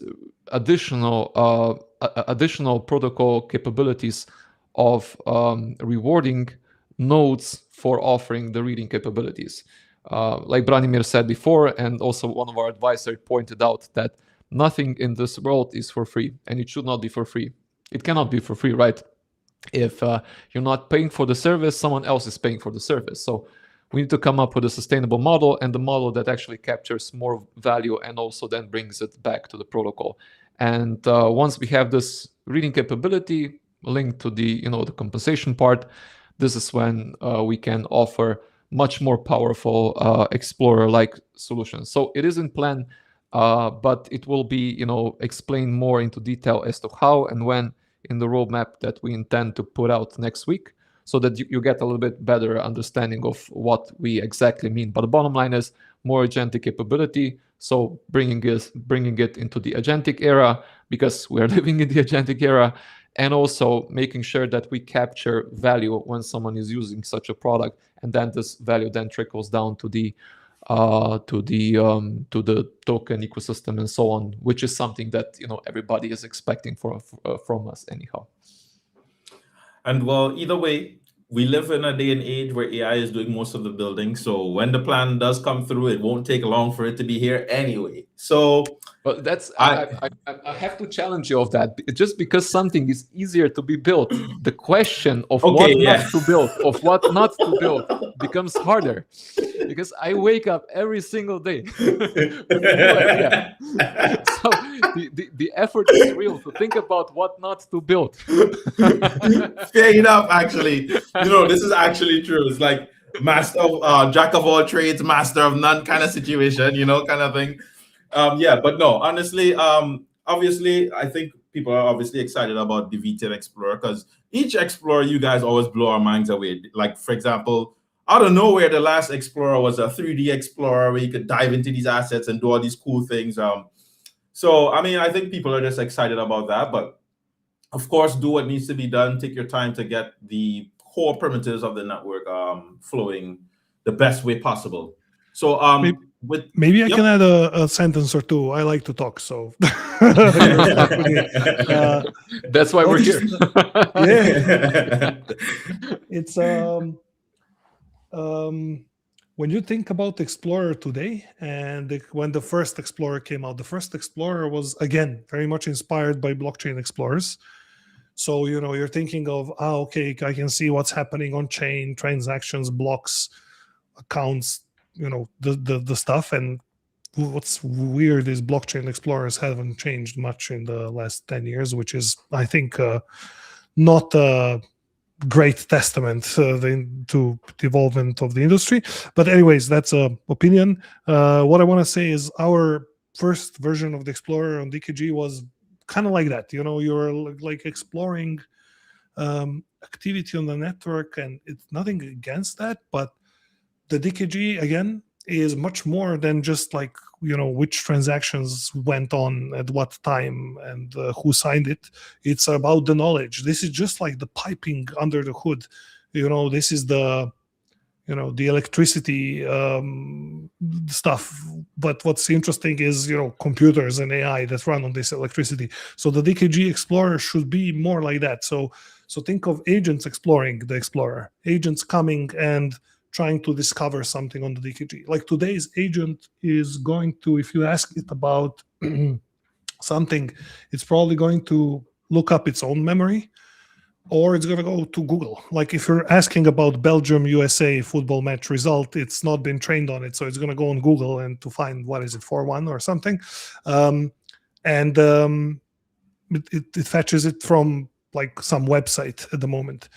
additional protocol capabilities of rewarding nodes for offering the reading capabilities. Like Branimir said before, and also one of our advisors pointed out that nothing in this world is for free, and it should not be for free. It cannot be for free, right? If you're not paying for the service, someone else is paying for the service. So we need to come up with a sustainable model, and the model that actually captures more value and also then brings it back to the protocol. And once we have this reading capability linked to the the compensation part, this is when we can offer much more powerful Explorer-like solutions. So it isn't planned, but it will be explained more into detail as to how and when in the roadmap that we intend to put out next week, so that you get a little bit better understanding of what we exactly mean. But the bottom line is more agentic capability. So bringing it into the agentic era, because we're living in the agentic era, and also making sure that we capture value when someone is using such a product, and then this value then trickles down to the token ecosystem and so on, which is something that everybody is expecting from us anyhow. And well, either way, we live in a day and age where AI is doing most of the building. So when the plan does come through, it won't take long for it to be here anyway. So but that's I have to challenge you of that. Just because something is easier to be built, the question of what not to build, of what not to build, becomes harder. Because I wake up every single day with a new idea. So the effort is real to think about what not to build. Fair enough, actually. This is actually true. It's like master of jack of all trades, master of none kind of situation, kind of thing. But no, honestly, obviously, I think people are obviously excited about the V10 Explorer because each Explorer, you guys always blow our minds away. Like, for example, out of nowhere, the last Explorer was a 3D Explorer where you could dive into these assets and do all these cool things. So, I mean, I think people are just excited about that. But, of course, do what needs to be done. Take your time to get the core primitives of the network flowing the best way possible. So, maybe I can add a sentence or two. I like to talk, so that's why we're here. Yeah, it's when you think about Explorer today, and when the first Explorer came out, the first Explorer was, again, very much inspired by blockchain explorers. So, you're thinking of, okay, I can see what's happening on chain, transactions, blocks, accounts, the stuff. And what's weird is blockchain explorers haven't changed much in the last 10 years, which is, I think, not a great testament to the development of the industry. But anyways, that's an opinion. What I want to say is our first version of the Explorer on DKG was kind of like that. You're like exploring activity on the network, and it's nothing against that, but the DKG, again, is much more than just like, which transactions went on at what time and who signed it. It's about the knowledge. This is just like the piping under the hood. This is the electricity stuff. But what's interesting is, computers and AI that run on this electricity. So the DKG Explorer should be more like that. So think of agents exploring the Explorer, agents coming and trying to discover something on the DKG. Like today's agent is going to, if you ask it about something, it's probably going to look up its own memory, or it's going to go to Google. Like if you're asking about Belgium-USA football match result, it's not been trained on it, so it's going to go on Google and to find, what is it, 4-1 or something. It fetches it from like some website at the moment.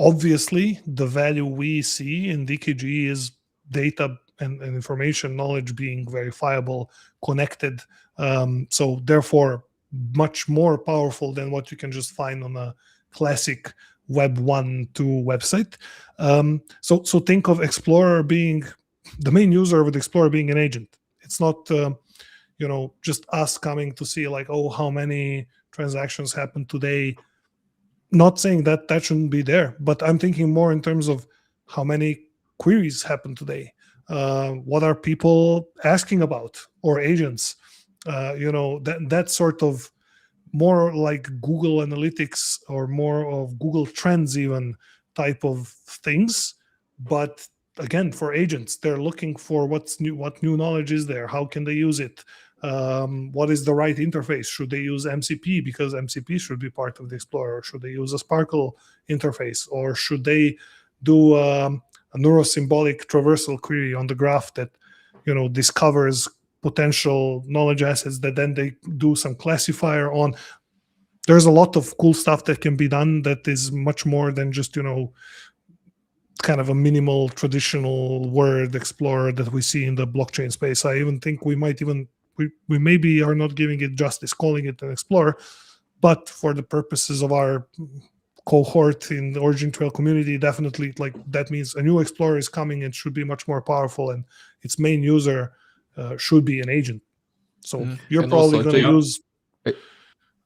Obviously, the value we see in DKG is data and information, knowledge being verifiable, connected. So therefore, much more powerful than what you can just find on a classic Web 1.2 website. So think of Explorer being the main user of the Explorer being an agent. It's not just us coming to see like, oh, how many transactions happened today. Not saying that shouldn't be there, but I'm thinking more in terms of how many queries happened today. What are people asking about, or agents? That sort of more like Google Analytics or more of Google Trends even type of things. But again, for agents, they're looking for what's new, what new knowledge is there, how can they use it? What is the right interface? Should they use MCP because MCP should be part of the Explorer? Should they use a Sparkle interface, or should they do a neurosymbolic traversal query on the graph that discovers potential knowledge assets that then they do some classifier on? There's a lot of cool stuff that can be done that is much more than just kind of a minimal traditional word explorer that we see in the blockchain space. I even think we maybe are not giving it justice calling it an explorer, but for the purposes of our cohort in the OriginTrail community, definitely like that means a new explorer is coming and should be much more powerful, and its main user should be an agent. So you're and probably going to use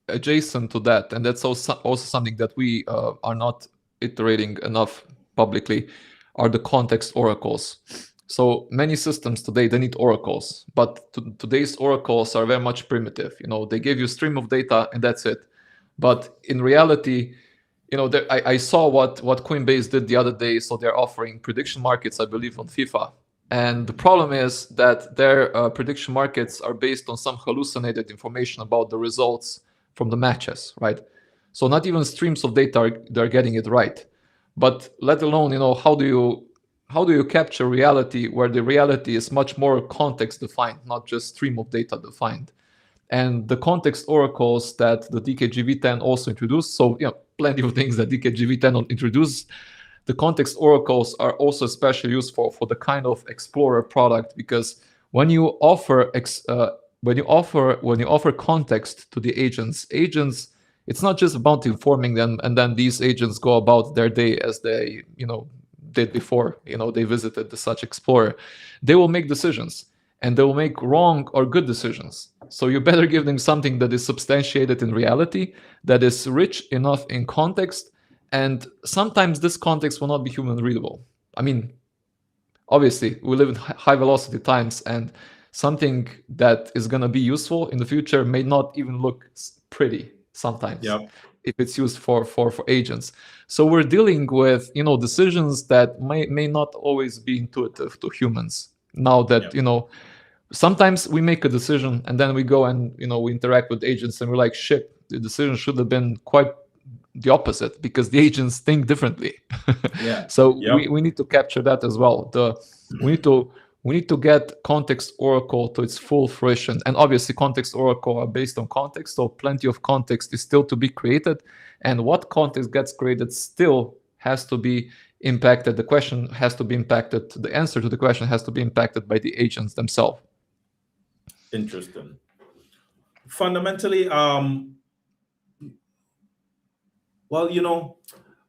adjacent to that, and that's also something that we are not iterating enough publicly, are the context oracles. So many systems today, they need oracles, but today's oracles are very much primitive. They give you a stream of data and that's it. But in reality, I saw what Coinbase did the other day. So they're offering prediction markets, I believe, on FIFA. And the problem is that their prediction markets are based on some hallucinated information about the results from the matches, right? So not even streams of data they're getting it right. But let alone, how do you capture reality where the reality is much more context defined, not just stream of data defined? And the context oracles that the DKG-v10 also introduced, so plenty of things that DKG-v10 introduced, the context oracles are also especially useful for the kind of Explorer product, because when you offer when you offer context to the agents, it's not just about informing them and then these agents go about their day as they did before they visited the such explorer. They will make decisions, and they will make wrong or good decisions. So you better give them something that is substantiated in reality, that is rich enough in context, and sometimes this context will not be human readable. I mean, obviously we live in high velocity times, and something that is going to be useful in the future may not even look pretty sometimes. Yep. If it's used for agents. So we're dealing with decisions that may not always be intuitive to humans. Now that sometimes we make a decision and then we go and we interact with agents and we're like, shit, the decision should have been quite the opposite because the agents think differently. Yeah. So we need to capture that as well. We need to get context oracle to its full fruition. And obviously context oracle are based on context, so plenty of context is still to be created. And what context gets created still has to be impacted. The question has to be impacted. The answer to the question has to be impacted by the agents themselves. Interesting. Fundamentally,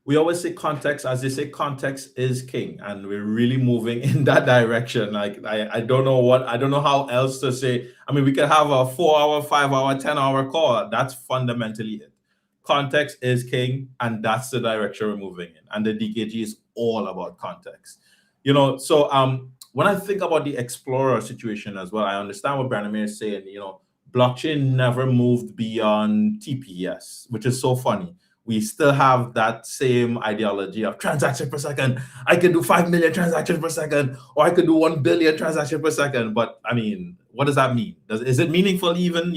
we always say context, as they say, context is king, and we're really moving in that direction. Like I don't know how else to say. I mean, we could have a 4-hour, 5-hour, 10-hour call. That's fundamentally it. Context is king, and that's the direction we're moving in. And the DKG is all about context. So when I think about the Explorer situation as well, I understand what Branimir is saying. Blockchain never moved beyond TPS, which is so funny. We still have that same ideology of transactions per second. I can do 5 million transactions per second, or I could do 1 billion transactions per second. But I mean, what does that mean? Is it meaningful even,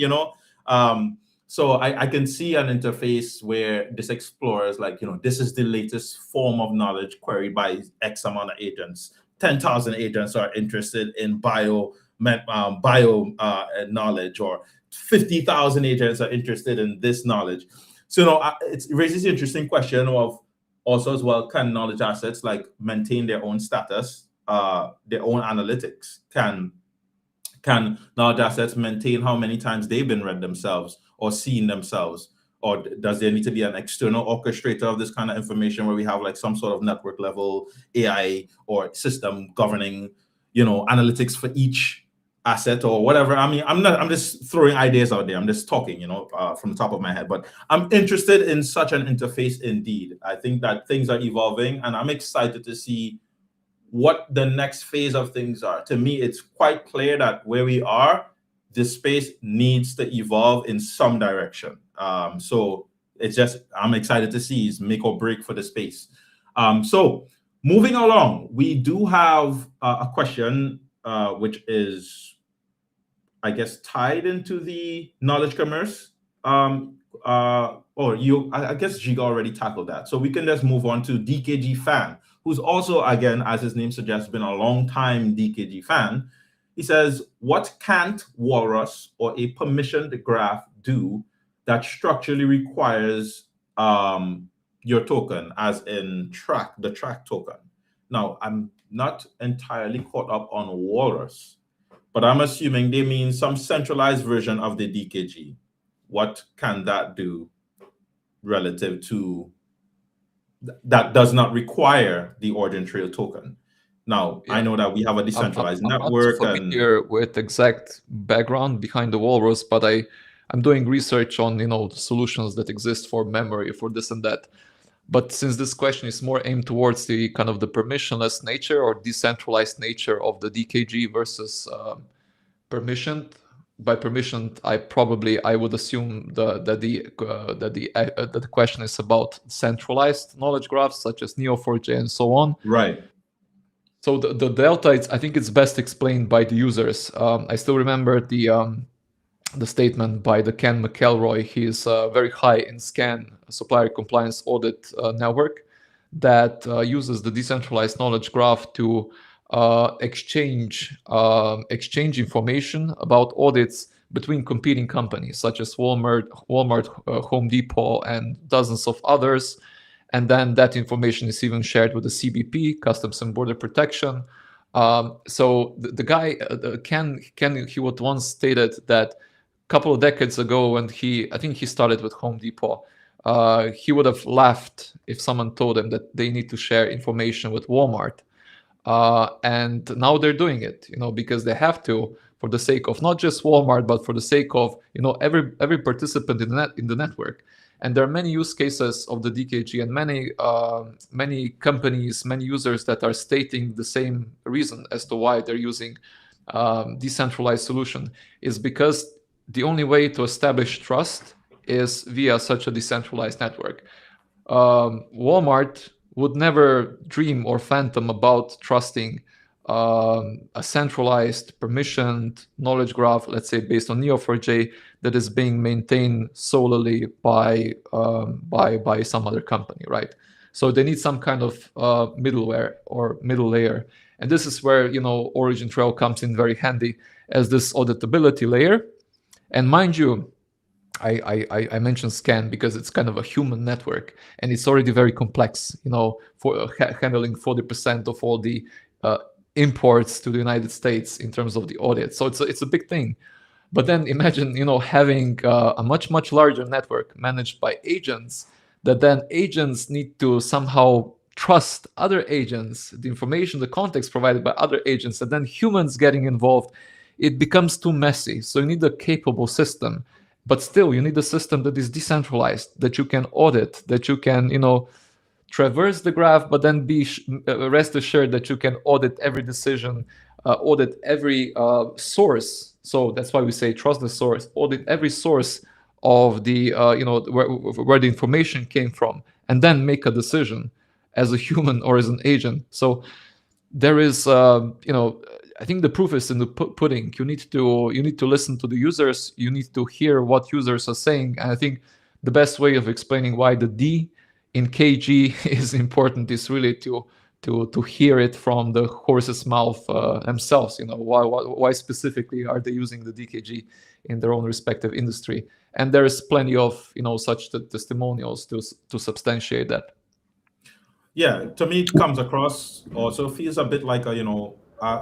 So I can see an interface where this Explorer is like, this is the latest form of knowledge queried by X amount of agents. 10,000 agents are interested in bio knowledge, or 50,000 agents are interested in this knowledge. So it raises the interesting question of also as well, can knowledge assets like maintain their own status, their own analytics? Can knowledge assets maintain how many times they've been read themselves or seen themselves? Or does there need to be an external orchestrator of this kind of information where we have like some sort of network level AI or system governing, analytics for each asset or whatever? I mean, I'm just throwing ideas out there. I'm just talking, from the top of my head, but I'm interested in such an interface indeed. I think that things are evolving, and I'm excited to see what the next phase of things are. To me, it's quite clear that where we are, this space needs to evolve in some direction. So it's just, I'm excited to see is make or break for the space. So moving along, we do have a question, which is, I guess, tied into the knowledge commerce. I guess Žiga already tackled that. So we can just move on to DKG fan, who's also, again, as his name suggests, been a long time DKG fan. He says, what can't Walrus or a permissioned graph do that structurally requires your token, as in TRAC, the TRAC token? Now, I'm not entirely caught up on Walrus, but I'm assuming they mean some centralized version of the DKG. What can that do relative to that does not require the OriginTrail token? Now, I know that we have a decentralized network. I'm not familiar with exact background behind the Walrus, but I'm doing research on the solutions that exist for memory, for this and that. But since this question is more aimed towards the kind of the permissionless nature or decentralized nature of the DKG versus permissioned, by permissioned, I would assume that the question is about centralized knowledge graphs such as Neo4j and so on. Right. So the delta, I think it's best explained by the users. I still remember the statement by the Ken McElroy. He's very high in SCAN, supplier compliance audit network, that uses the decentralized knowledge graph to exchange information about audits between competing companies such as Walmart, Home Depot, and dozens of others. And then that information is even shared with the CBP, Customs and Border Protection, So the guy, Ken, he would once stated that a couple of decades ago, when I think he started with Home Depot, he would have laughed if someone told him that they need to share information with Walmart. And now they're doing it, because they have to, for the sake of not just Walmart, but for the sake of every participant in the network. And there are many use cases of the DKG, and many companies, many users that are stating the same reason as to why they're using decentralized solution is because the only way to establish trust is via such a decentralized network. Walmart would never dream or phantom about trusting a centralized, permissioned knowledge graph, let's say based on Neo4j, that is being maintained solely by some other company, right? So they need some kind of middleware or middle layer, and this is where OriginTrail comes in very handy as this auditability layer. And mind you, I mentioned scan because it's kind of a human network, and it's already very complex, for handling 40% of all the imports to the United States in terms of the audit. So it's a big thing. But then imagine, having a much larger network managed by agents, that then agents need to somehow trust other agents, the information, the context provided by other agents, and then humans getting involved. It becomes too messy. So you need a capable system. But still, you need a system that is decentralized, that you can audit, that you can, traverse the graph, but then be rest assured that you can audit every decision, audit every source. So that's why we say trust the source, audit every source of the, where the information came from, and then make a decision as a human or as an agent. So there is, I think the proof is in the pudding. You need to listen to the users. You need to hear what users are saying. And I think the best way of explaining why the D in KG is important is really to hear it from the horse's mouth themselves. Why specifically are they using the DKG in their own respective industry? And there is plenty of such testimonials to substantiate that. Yeah, to me, it comes across also feels a bit like a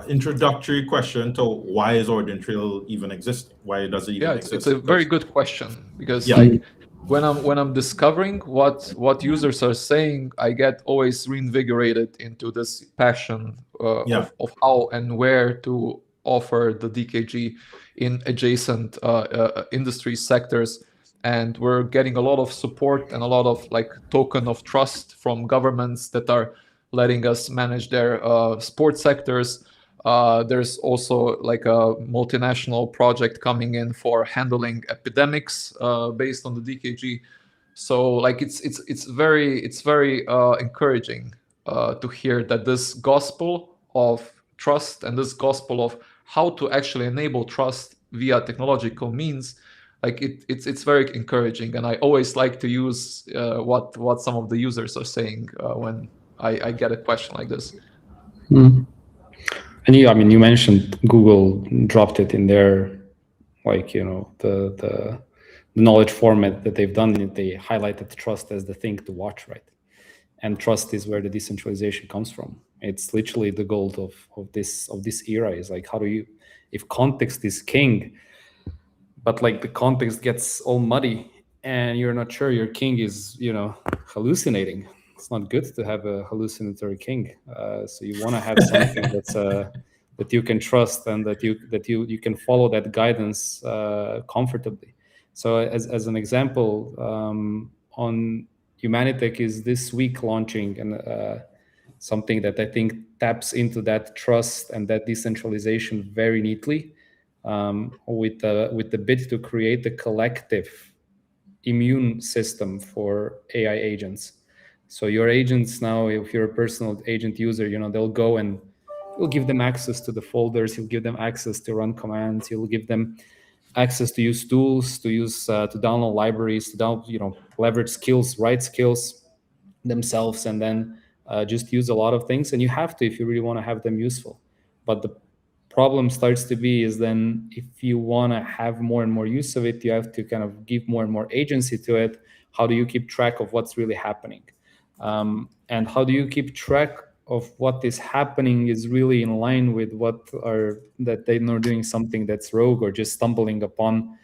introductory question to why is OriginTrail even exist? Why does it even exist? It's a very good question, because when I'm discovering what users are saying, I get always reinvigorated into this passion of how and where to offer the DKG in adjacent industry sectors. And we're getting a lot of support and a lot of token of trust from governments that are letting us manage their sports sectors. There's also a multinational project coming in for handling epidemics based on the DKG. So it's very encouraging to hear that this gospel of trust and this gospel of how to actually enable trust via technological means, it's very encouraging. And I always like to use what some of the users are saying when I get a question like this. And you mentioned Google dropped it in their, the knowledge format that they've done. They highlighted trust as the thing to watch, right? And trust is where the decentralization comes from. It's literally the goal of this era. Is how do you, if context is king, but the context gets all muddy and you're not sure your king is hallucinating. It's not good to have a hallucinatory king. So you want to have something that's that you can trust and that you can follow that guidance comfortably. So as an example, on Umanitek is this week launching and something that I think taps into that trust and that decentralization very neatly, with the bid to create a collective immune system for AI agents. So your agents now, if you're a personal agent user, they'll go and you'll give them access to the folders, you'll give them access to run commands, you'll give them access to use tools, to download libraries, to leverage skills, write skills themselves, and then just use a lot of things. And you have to if you really want to have them useful. But the problem starts to be is then if you want to have more and more use of it, you have to kind of give more and more agency to it. How do you keep track of what's really happening? And how do you keep track what is happening is really in line with that they're not doing something that's rogue or just stumbling upon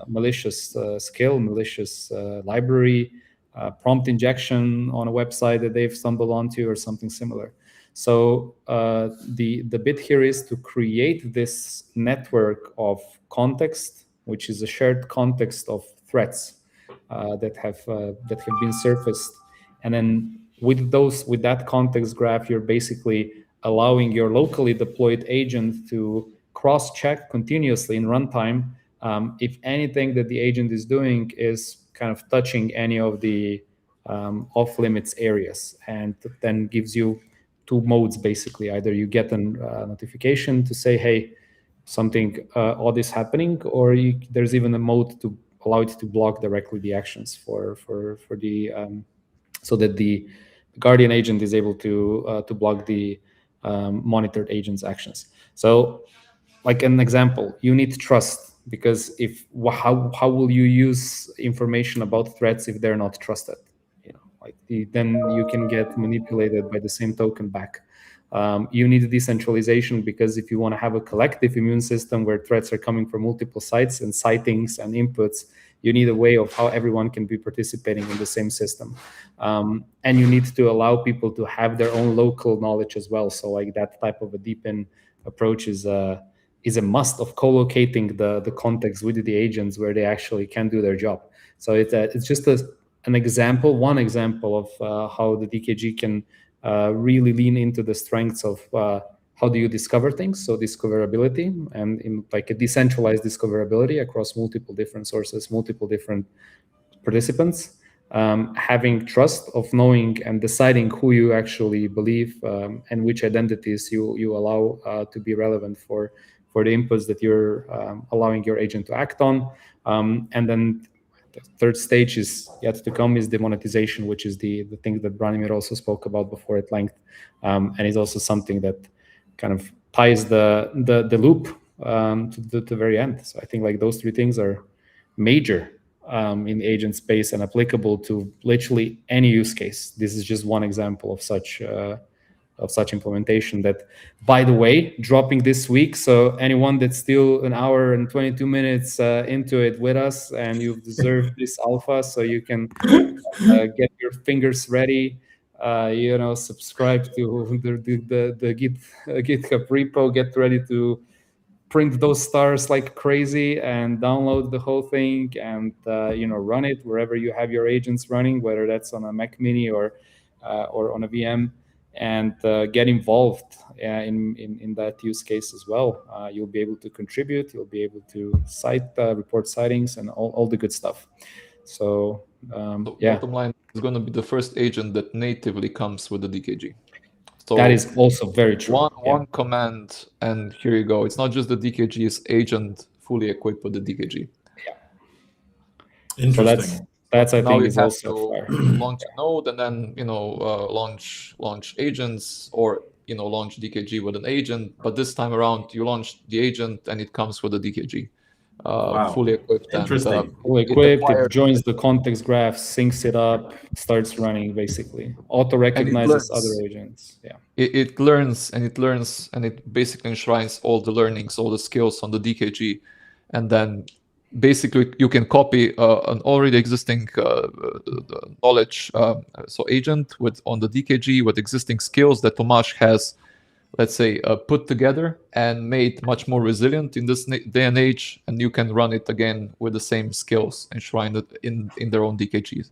malicious skill, malicious library, prompt injection on a website that they've stumbled onto or something similar. So the bit here is to create this network of context, which is a shared context of threats that have been surfaced, and then with that context graph, you're basically allowing your locally deployed agent to cross-check continuously in runtime if anything that the agent is doing is kind of touching any of the off-limits areas, and then gives you two modes basically. Either you get a notification to say, hey, something odd is happening, or there's even a mode to allow it to block directly the actions for the so that the Guardian agent is able to block the monitored agent's actions. So, like an example, you need trust, because how will you use information about threats if they're not trusted? Then you can get manipulated by the same token back. You need decentralization, because if you want to have a collective immune system where threats are coming from multiple sites and sightings and inputs, you need a way of how everyone can be participating in the same system. And you need to allow people to have their own local knowledge as well. So like that type of a deep-in approach is a must of co-locating the context with the agents where they actually can do their job. So it's just one example of how the DKG can really lean into the strengths of how do you discover things, so discoverability, and in like a decentralized discoverability across multiple different sources, multiple different participants, having trust of knowing and deciding who you actually believe and which identities you allow to be relevant for the inputs that you're allowing your agent to act on. And then the third stage is yet to come, is the monetization, which is the thing that Branimir also spoke about before at length, and is also something that kind of ties the loop to the very end. So I think like those three things are major in the agent space and applicable to literally any use case. This is just one example of such implementation that, by the way, dropping this week. So anyone that's still an hour and 22 minutes into it with us, and you've deserved this alpha, so you can get your fingers ready, subscribe to the GitHub repo, get ready to print those stars like crazy and download the whole thing and run it wherever you have your agents running, whether that's on a Mac Mini or on a VM. And get involved in that use case as well. You'll be able to contribute, you'll be able to report sightings and all the good stuff. So yeah. Bottom line is going to be the first agent that natively comes with the DKG. So that is also very true. One command, and here you go. It's not just the DKG's agent fully equipped with the DKG. Yeah. Interesting. So that's I now think you is have also to launch a node, and then launch agents, or launch DKG with an agent. But this time around, you launch the agent, and it comes with a DKG, fully equipped. Interesting. Fully equipped. It joins the context graph, syncs it up, starts running. Basically, auto recognizes other agents. Yeah. It learns, and it basically enshrines all the learnings, all the skills on the DKG, and then basically you can copy an already existing knowledge so agent on the DKG with existing skills that Tomaž has, let's say, put together and made much more resilient in this day and age, and you can run it again with the same skills enshrined in their own DKGs.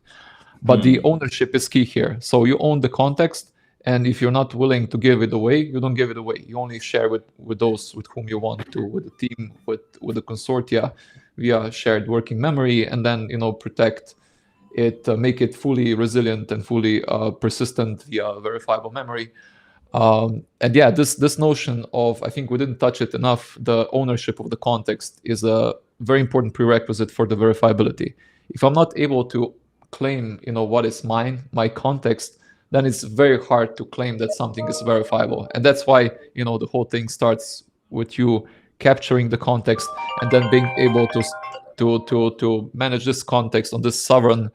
But the ownership is key here. So you own the context, and if you're not willing to give it away, you don't give it away. You only share with those with whom you want to, with the team, with the consortia, via shared working memory, and then protect it, make it fully resilient and fully persistent via verifiable memory. And yeah, this notion of, I think we didn't touch it enough, the ownership of the context is a very important prerequisite for the verifiability. If I'm not able to claim what is my context, then it's very hard to claim that something is verifiable. And that's why the whole thing starts with you capturing the context and then being able to manage this context on this sovereign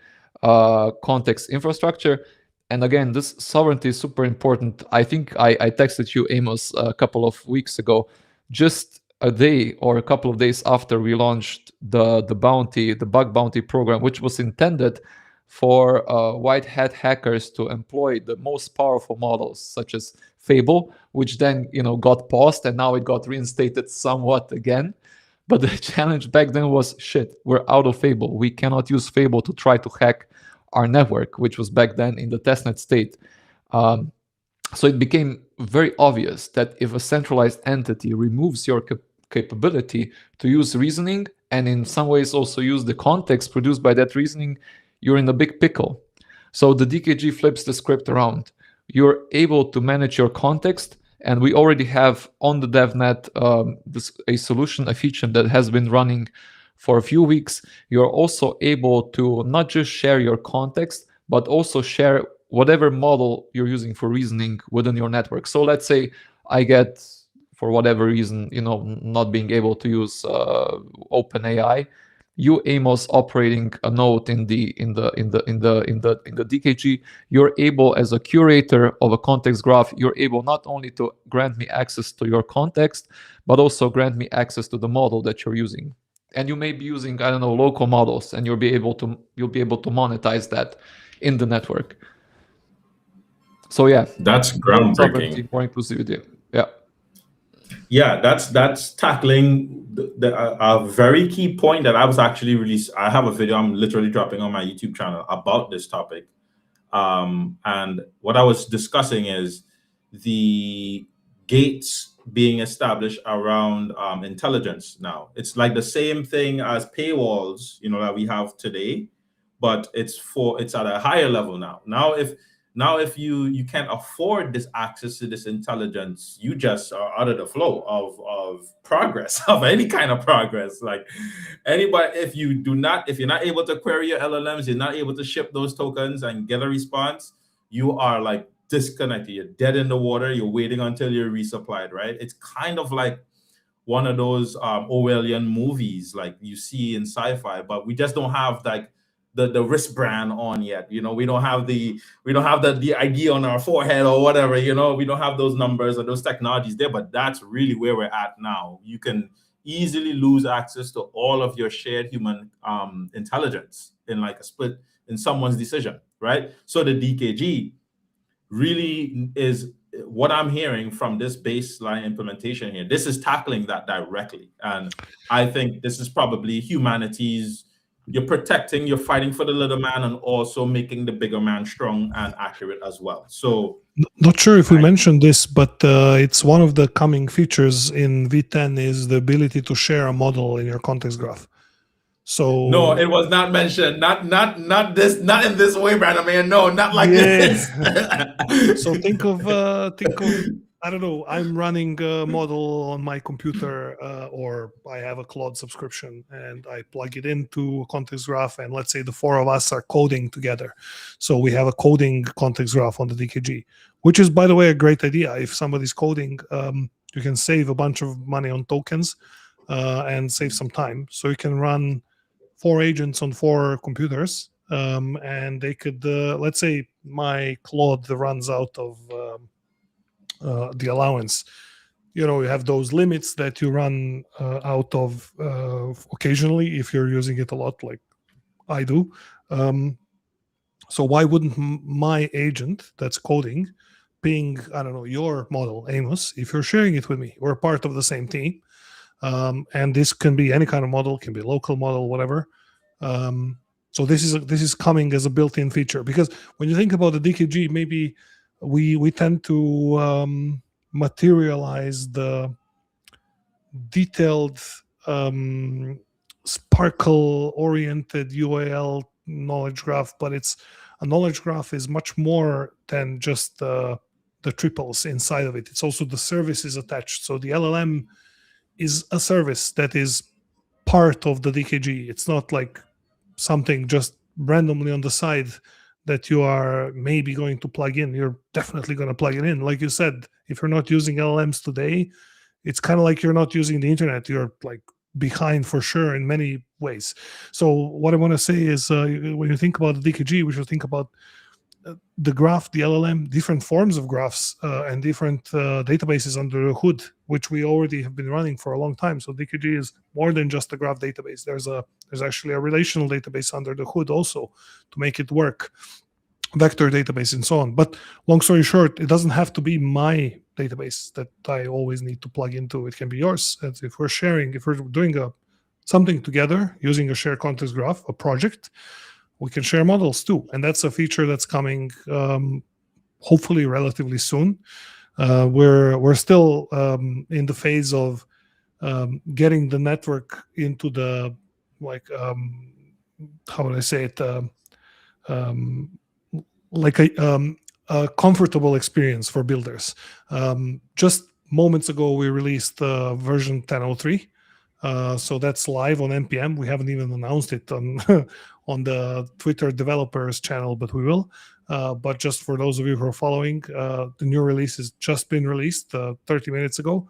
context infrastructure, And again, this sovereignty is super important. I think I texted you, Amos, a couple of weeks ago, just a day or a couple of days after we launched the bug bounty program, which was intended for white hat hackers to employ the most powerful models, such as Fable, which then got paused, and now it got reinstated somewhat again. But the challenge back then was, shit, we're out of Fable. We cannot use Fable to try to hack our network, which was back then in the testnet state. So it became very obvious that if a centralized entity removes your capability to use reasoning, and in some ways also use the context produced by that reasoning, you're in a big pickle. So the DKG flips the script around. You're able to manage your context, and we already have on the DevNet a solution, a feature that has been running for a few weeks. You're also able to not just share your context, but also share whatever model you're using for reasoning within your network. So let's say I get, for whatever reason, not being able to use OpenAI. You, Amos, operating a node in the DKG, you're able, as a curator of a context graph, you're able not only to grant me access to your context, but also grant me access to the model that you're using. And you may be using, I don't know, local models, and you'll be able to monetize that in the network. So yeah, that's groundbreaking. More inclusivity. Yeah, that's tackling a very key point that I was actually I have a video I'm literally dropping on my YouTube channel about this topic. And what I was discussing is the gates being established around intelligence now. It's like the same thing as paywalls, that we have today, but it's at a higher level now. Now if you can't afford this access to this intelligence, you just are out of the flow of progress, of any kind of progress. Like anybody, if you're not able to query your LLMs, you're not able to ship those tokens and get a response, you are like disconnected. You're dead in the water. You're waiting until you're resupplied, right? It's kind of like one of those Orwellian movies like you see in sci-fi, but we just don't have like the wristband on yet. We don't have the ID on our forehead or whatever. We don't have those numbers or those technologies there. But that's really where we're at now. You can easily lose access to all of your shared human intelligence in like a split in someone's decision, right? So the DKG really is what I'm hearing from this baseline implementation here. This is tackling that directly, and I think this is probably humanity's. You're protecting, you're fighting for the little man, and also making the bigger man strong and accurate as well. So not sure if we mentioned this, but it's one of the coming features in V10 is the ability to share a model in your context graph. So no, it was not mentioned. Not this, not in this way, Branimir. No, not like this. So think of I don't know, I'm running a model on my computer, or I have a Claude subscription, and I plug it into a context graph, and let's say the four of us are coding together. So we have a coding context graph on the DKG, which is, by the way, a great idea. If somebody's coding, you can save a bunch of money on tokens and save some time. So you can run 4 agents on 4 computers, and they could, let's say my Claude runs out of the allowance. You have those limits that you run out of occasionally if you're using it a lot, like I do. So why wouldn't my agent that's coding ping, I don't know, your model, Amos, if you're sharing it with me? We're part of the same team. And this can be any kind of model, can be a local model, whatever. So this is coming as a built-in feature, because when you think about the DKG, maybe we tend to materialize the detailed sparkle-oriented UAL knowledge graph, but a knowledge graph is much more than just the triples inside of it. It's also the services attached. So the LLM is a service that is part of the DKG. It's not like something just randomly on the side that you are maybe going to plug in. You're definitely going to plug it in. Like you said, if you're not using LLMs today, it's kind of like you're not using the internet. You're like behind for sure in many ways. So what I want to say is when you think about the DKG, we should think about the graph, the LLM, different forms of graphs and different databases under the hood, which we already have been running for a long time. So DKG is more than just a graph database. There's actually a relational database under the hood also to make it work, vector database and so on. But long story short, it doesn't have to be my database that I always need to plug into. It can be yours. And if we're sharing, if we're doing something together using a shared context graph, a project, we can share models too. And that's a feature that's coming hopefully relatively soon. We're still in the phase of getting the network into the, like, how would I say it? Like a comfortable experience for builders. Just moments ago, we released version 10.03. So that's live on NPM. We haven't even announced it on on the Twitter developers channel, but we will. But just for those of you who are following, the new release has just been released 30 minutes ago.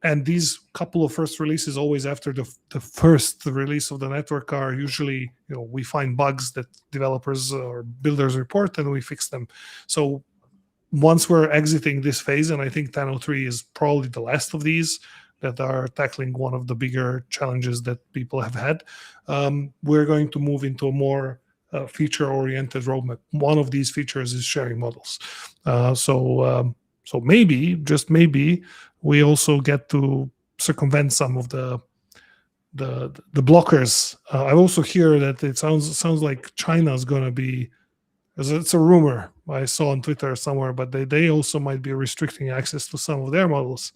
And these couple of first releases, always after the first release of the network, are usually, we find bugs that developers or builders report and we fix them. So once we're exiting this phase, and I think 10.03 is probably the last of these that are tackling one of the bigger challenges that people have had, we're going to move into a more feature-oriented roadmap. One of these features is sharing models. So maybe, just maybe, we also get to circumvent some of the blockers. I also hear that it sounds like China is going to be, it's a rumor I saw on Twitter somewhere, but they also might be restricting access to some of their models.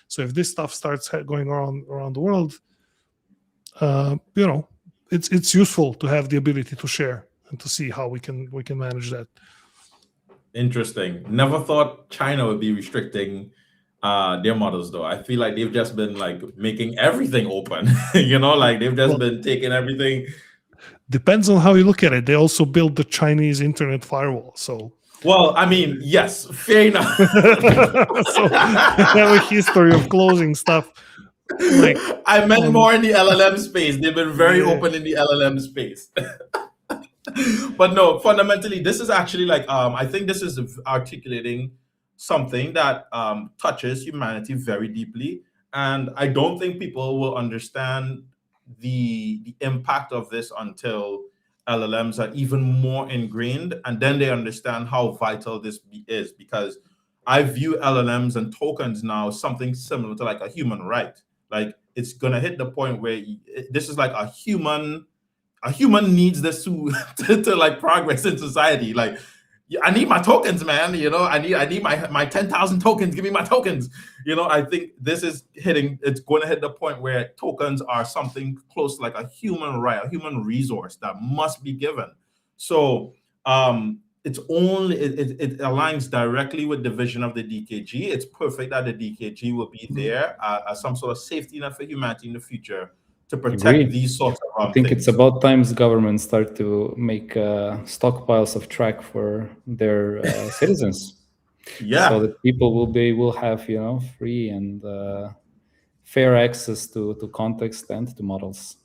So if this stuff starts going around the world, it's useful to have the ability to share and to see how we can manage that. Interesting. Never thought China would be restricting their models, though. I feel like they've just been like making everything open. Like they've just been taking everything. Depends on how you look at it. They also built the Chinese internet firewall. So, well, I mean, yes, fair enough. So they have a history of closing stuff. Like, I meant more in the LLM space. They've been very open in the LLM space. But no, fundamentally, this is actually like, I think this is articulating something that touches humanity very deeply. And I don't think people will understand the impact of this until LLMs are even more ingrained. And then they understand how vital this is, because I view LLMs and tokens now something similar to like a human right. Like it's going to hit the point where this is like a human needs this to like progress in society. Like, I need my tokens, man. I need my 10,000 tokens. Give me my tokens. I think this is it's going to hit the point where tokens are something close to like a human right, a human resource that must be given. So it aligns directly with the vision of the DKG. It's perfect that the DKG will be there as some sort of safety net for humanity in the future to protect these sorts of I think things. It's about times governments start to make stockpiles of TRAC for their citizens. Yeah. So that people will have free and fair access to context and to models.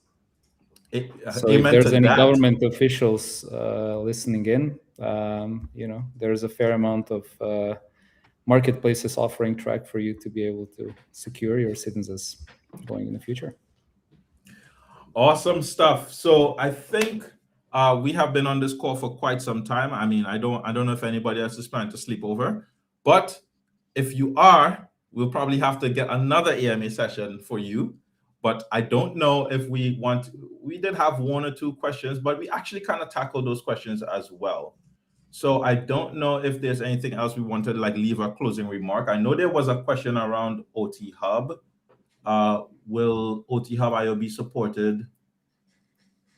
So if there's any government officials listening in, there's a fair amount of marketplaces offering TRAC for you to be able to secure your citizens going in the future. Awesome stuff. So I think we have been on this call for quite some time. I mean, I don't know if anybody else is planning to sleep over, but if you are, we'll probably have to get another AMA session for you. But I don't know if we did have one or two questions, but we actually kind of tackled those questions as well. So I don't know if there's anything else we wanted to like leave a closing remark. I know there was a question around OT Hub. Will OT Hub IO be supported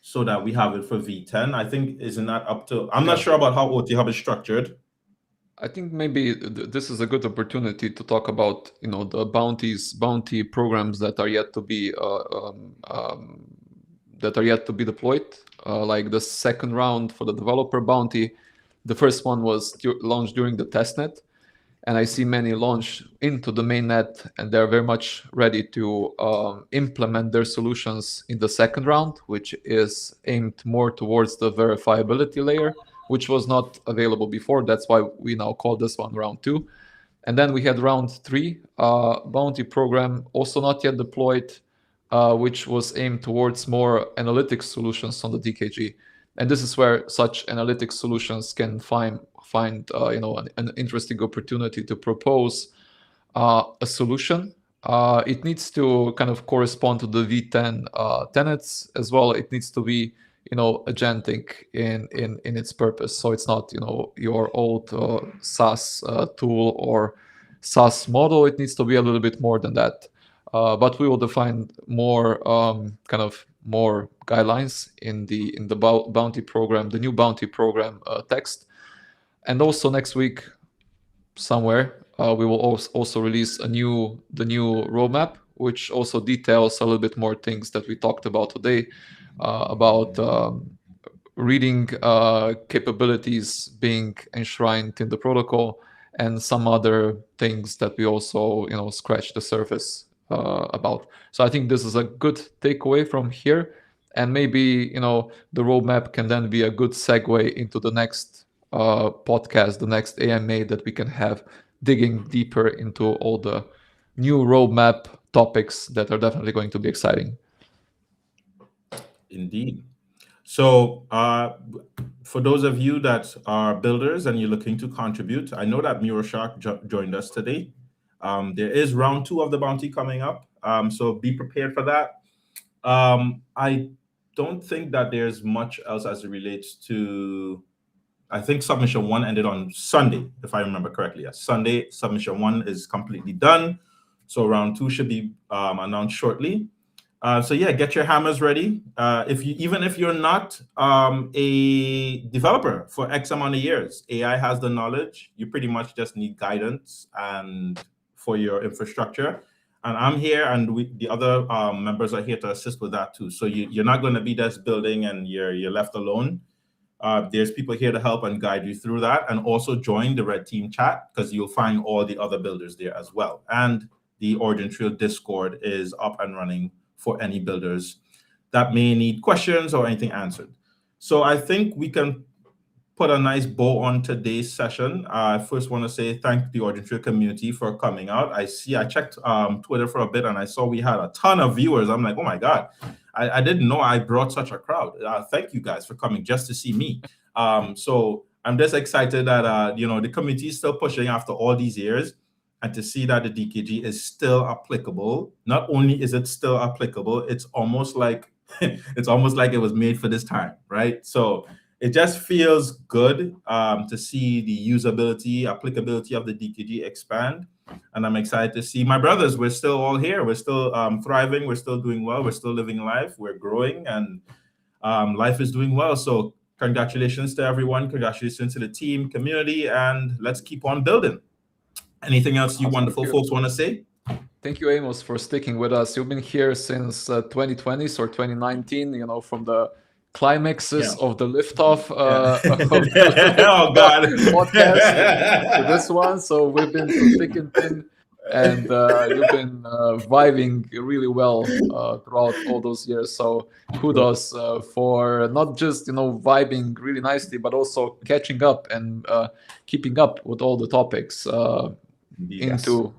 so that we have it for V10? I think, isn't that up to, I'm not sure about how OT Hub is structured. I think maybe this is a good opportunity to talk about, the bounty programs that are yet to be deployed. Like the second round for the developer bounty, the first one was launched during the testnet, and I see many launch into the mainnet, and they're very much ready to implement their solutions in the second round, which is aimed more towards the verifiability layer which was not available before. That's why we now call this one round 2. And then we had round 3, bounty program, also not yet deployed, which was aimed towards more analytics solutions on the DKG. And this is where such analytics solutions can find an interesting opportunity to propose a solution. It needs to kind of correspond to the V10 tenets as well. It needs to be agentic in its purpose. So it's not your old SaaS tool or SaaS model. It needs to be a little bit more than that. But we will define more more guidelines in the bounty program, the new bounty program text. And also next week somewhere we will also release the new roadmap, which also details a little bit more things that we talked about today, about reading capabilities being enshrined in the protocol, and some other things that we also scratch the surface about. So I think this is a good takeaway from here, and maybe the roadmap can then be a good segue into the next podcast, the next AMA that we can have, digging deeper into all the new roadmap topics that are definitely going to be exciting. Indeed. So for those of you that are builders and you're looking to contribute, I know that Miroshak joined us today. There is round 2 of the bounty coming up, so be prepared for that. I don't think that there's much else as it relates to, I think submission 1 ended on Sunday, if I remember correctly. Yes, Sunday, submission 1 is completely done. So round 2 should be announced shortly. So yeah, get your hammers ready. Even if you're not a developer for X amount of years, AI has the knowledge. You pretty much just need guidance and for your infrastructure. And I'm here, and the other members are here to assist with that too. So you're not going to be just building and you're left alone. There's people here to help and guide you through that, and also join the Red Team chat, because you'll find all the other builders there as well. And the OriginTrail Discord is up and running for any builders that may need questions or anything answered. So I think we can put a nice bow on today's session. I first want to say thank the OriginTrail community for coming out. I checked Twitter for a bit, and I saw we had a ton of viewers. I'm like, oh my God, I didn't know I brought such a crowd. Thank you guys for coming just to see me. So I'm just excited that the community is still pushing after all these years, and to see that the DKG is still applicable. Not only is it still applicable, it's almost like it was made for this time, right? So it just feels good to see the usability, applicability of the DKG expand. And I'm excited to see my brothers. We're still all here. We're still thriving. We're still doing well. We're still living life. We're growing, and life is doing well. So congratulations to everyone. Congratulations to the team, community, and let's keep on building. Anything else you wonderful folks want to say? Thank you, Amos, for sticking with us. You've been here since 2020 or 2019, from the climaxes of the liftoff of the oh God podcast to this one. So we've been through thick and thin, and you've been vibing really well throughout all those years. So kudos for not just vibing really nicely, but also catching up and keeping up with all the topics into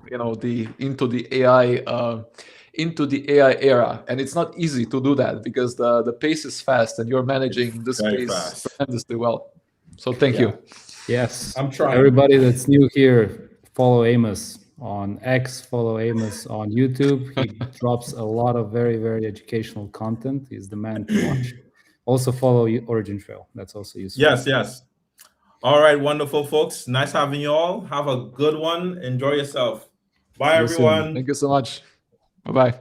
the AI era. And it's not easy to do that, because the pace is fast, and you're managing this pace tremendously well. So thank you. Yes, I'm trying. Everybody that's new here, follow Amos on X, follow Amos on YouTube. He drops a lot of very, very educational content. He's the man to watch. Also follow OriginTrail. That's also useful. Yes. All right, wonderful folks. Nice having you all. Have a good one. Enjoy yourself. Bye, everyone. Thank you so much. Bye-bye.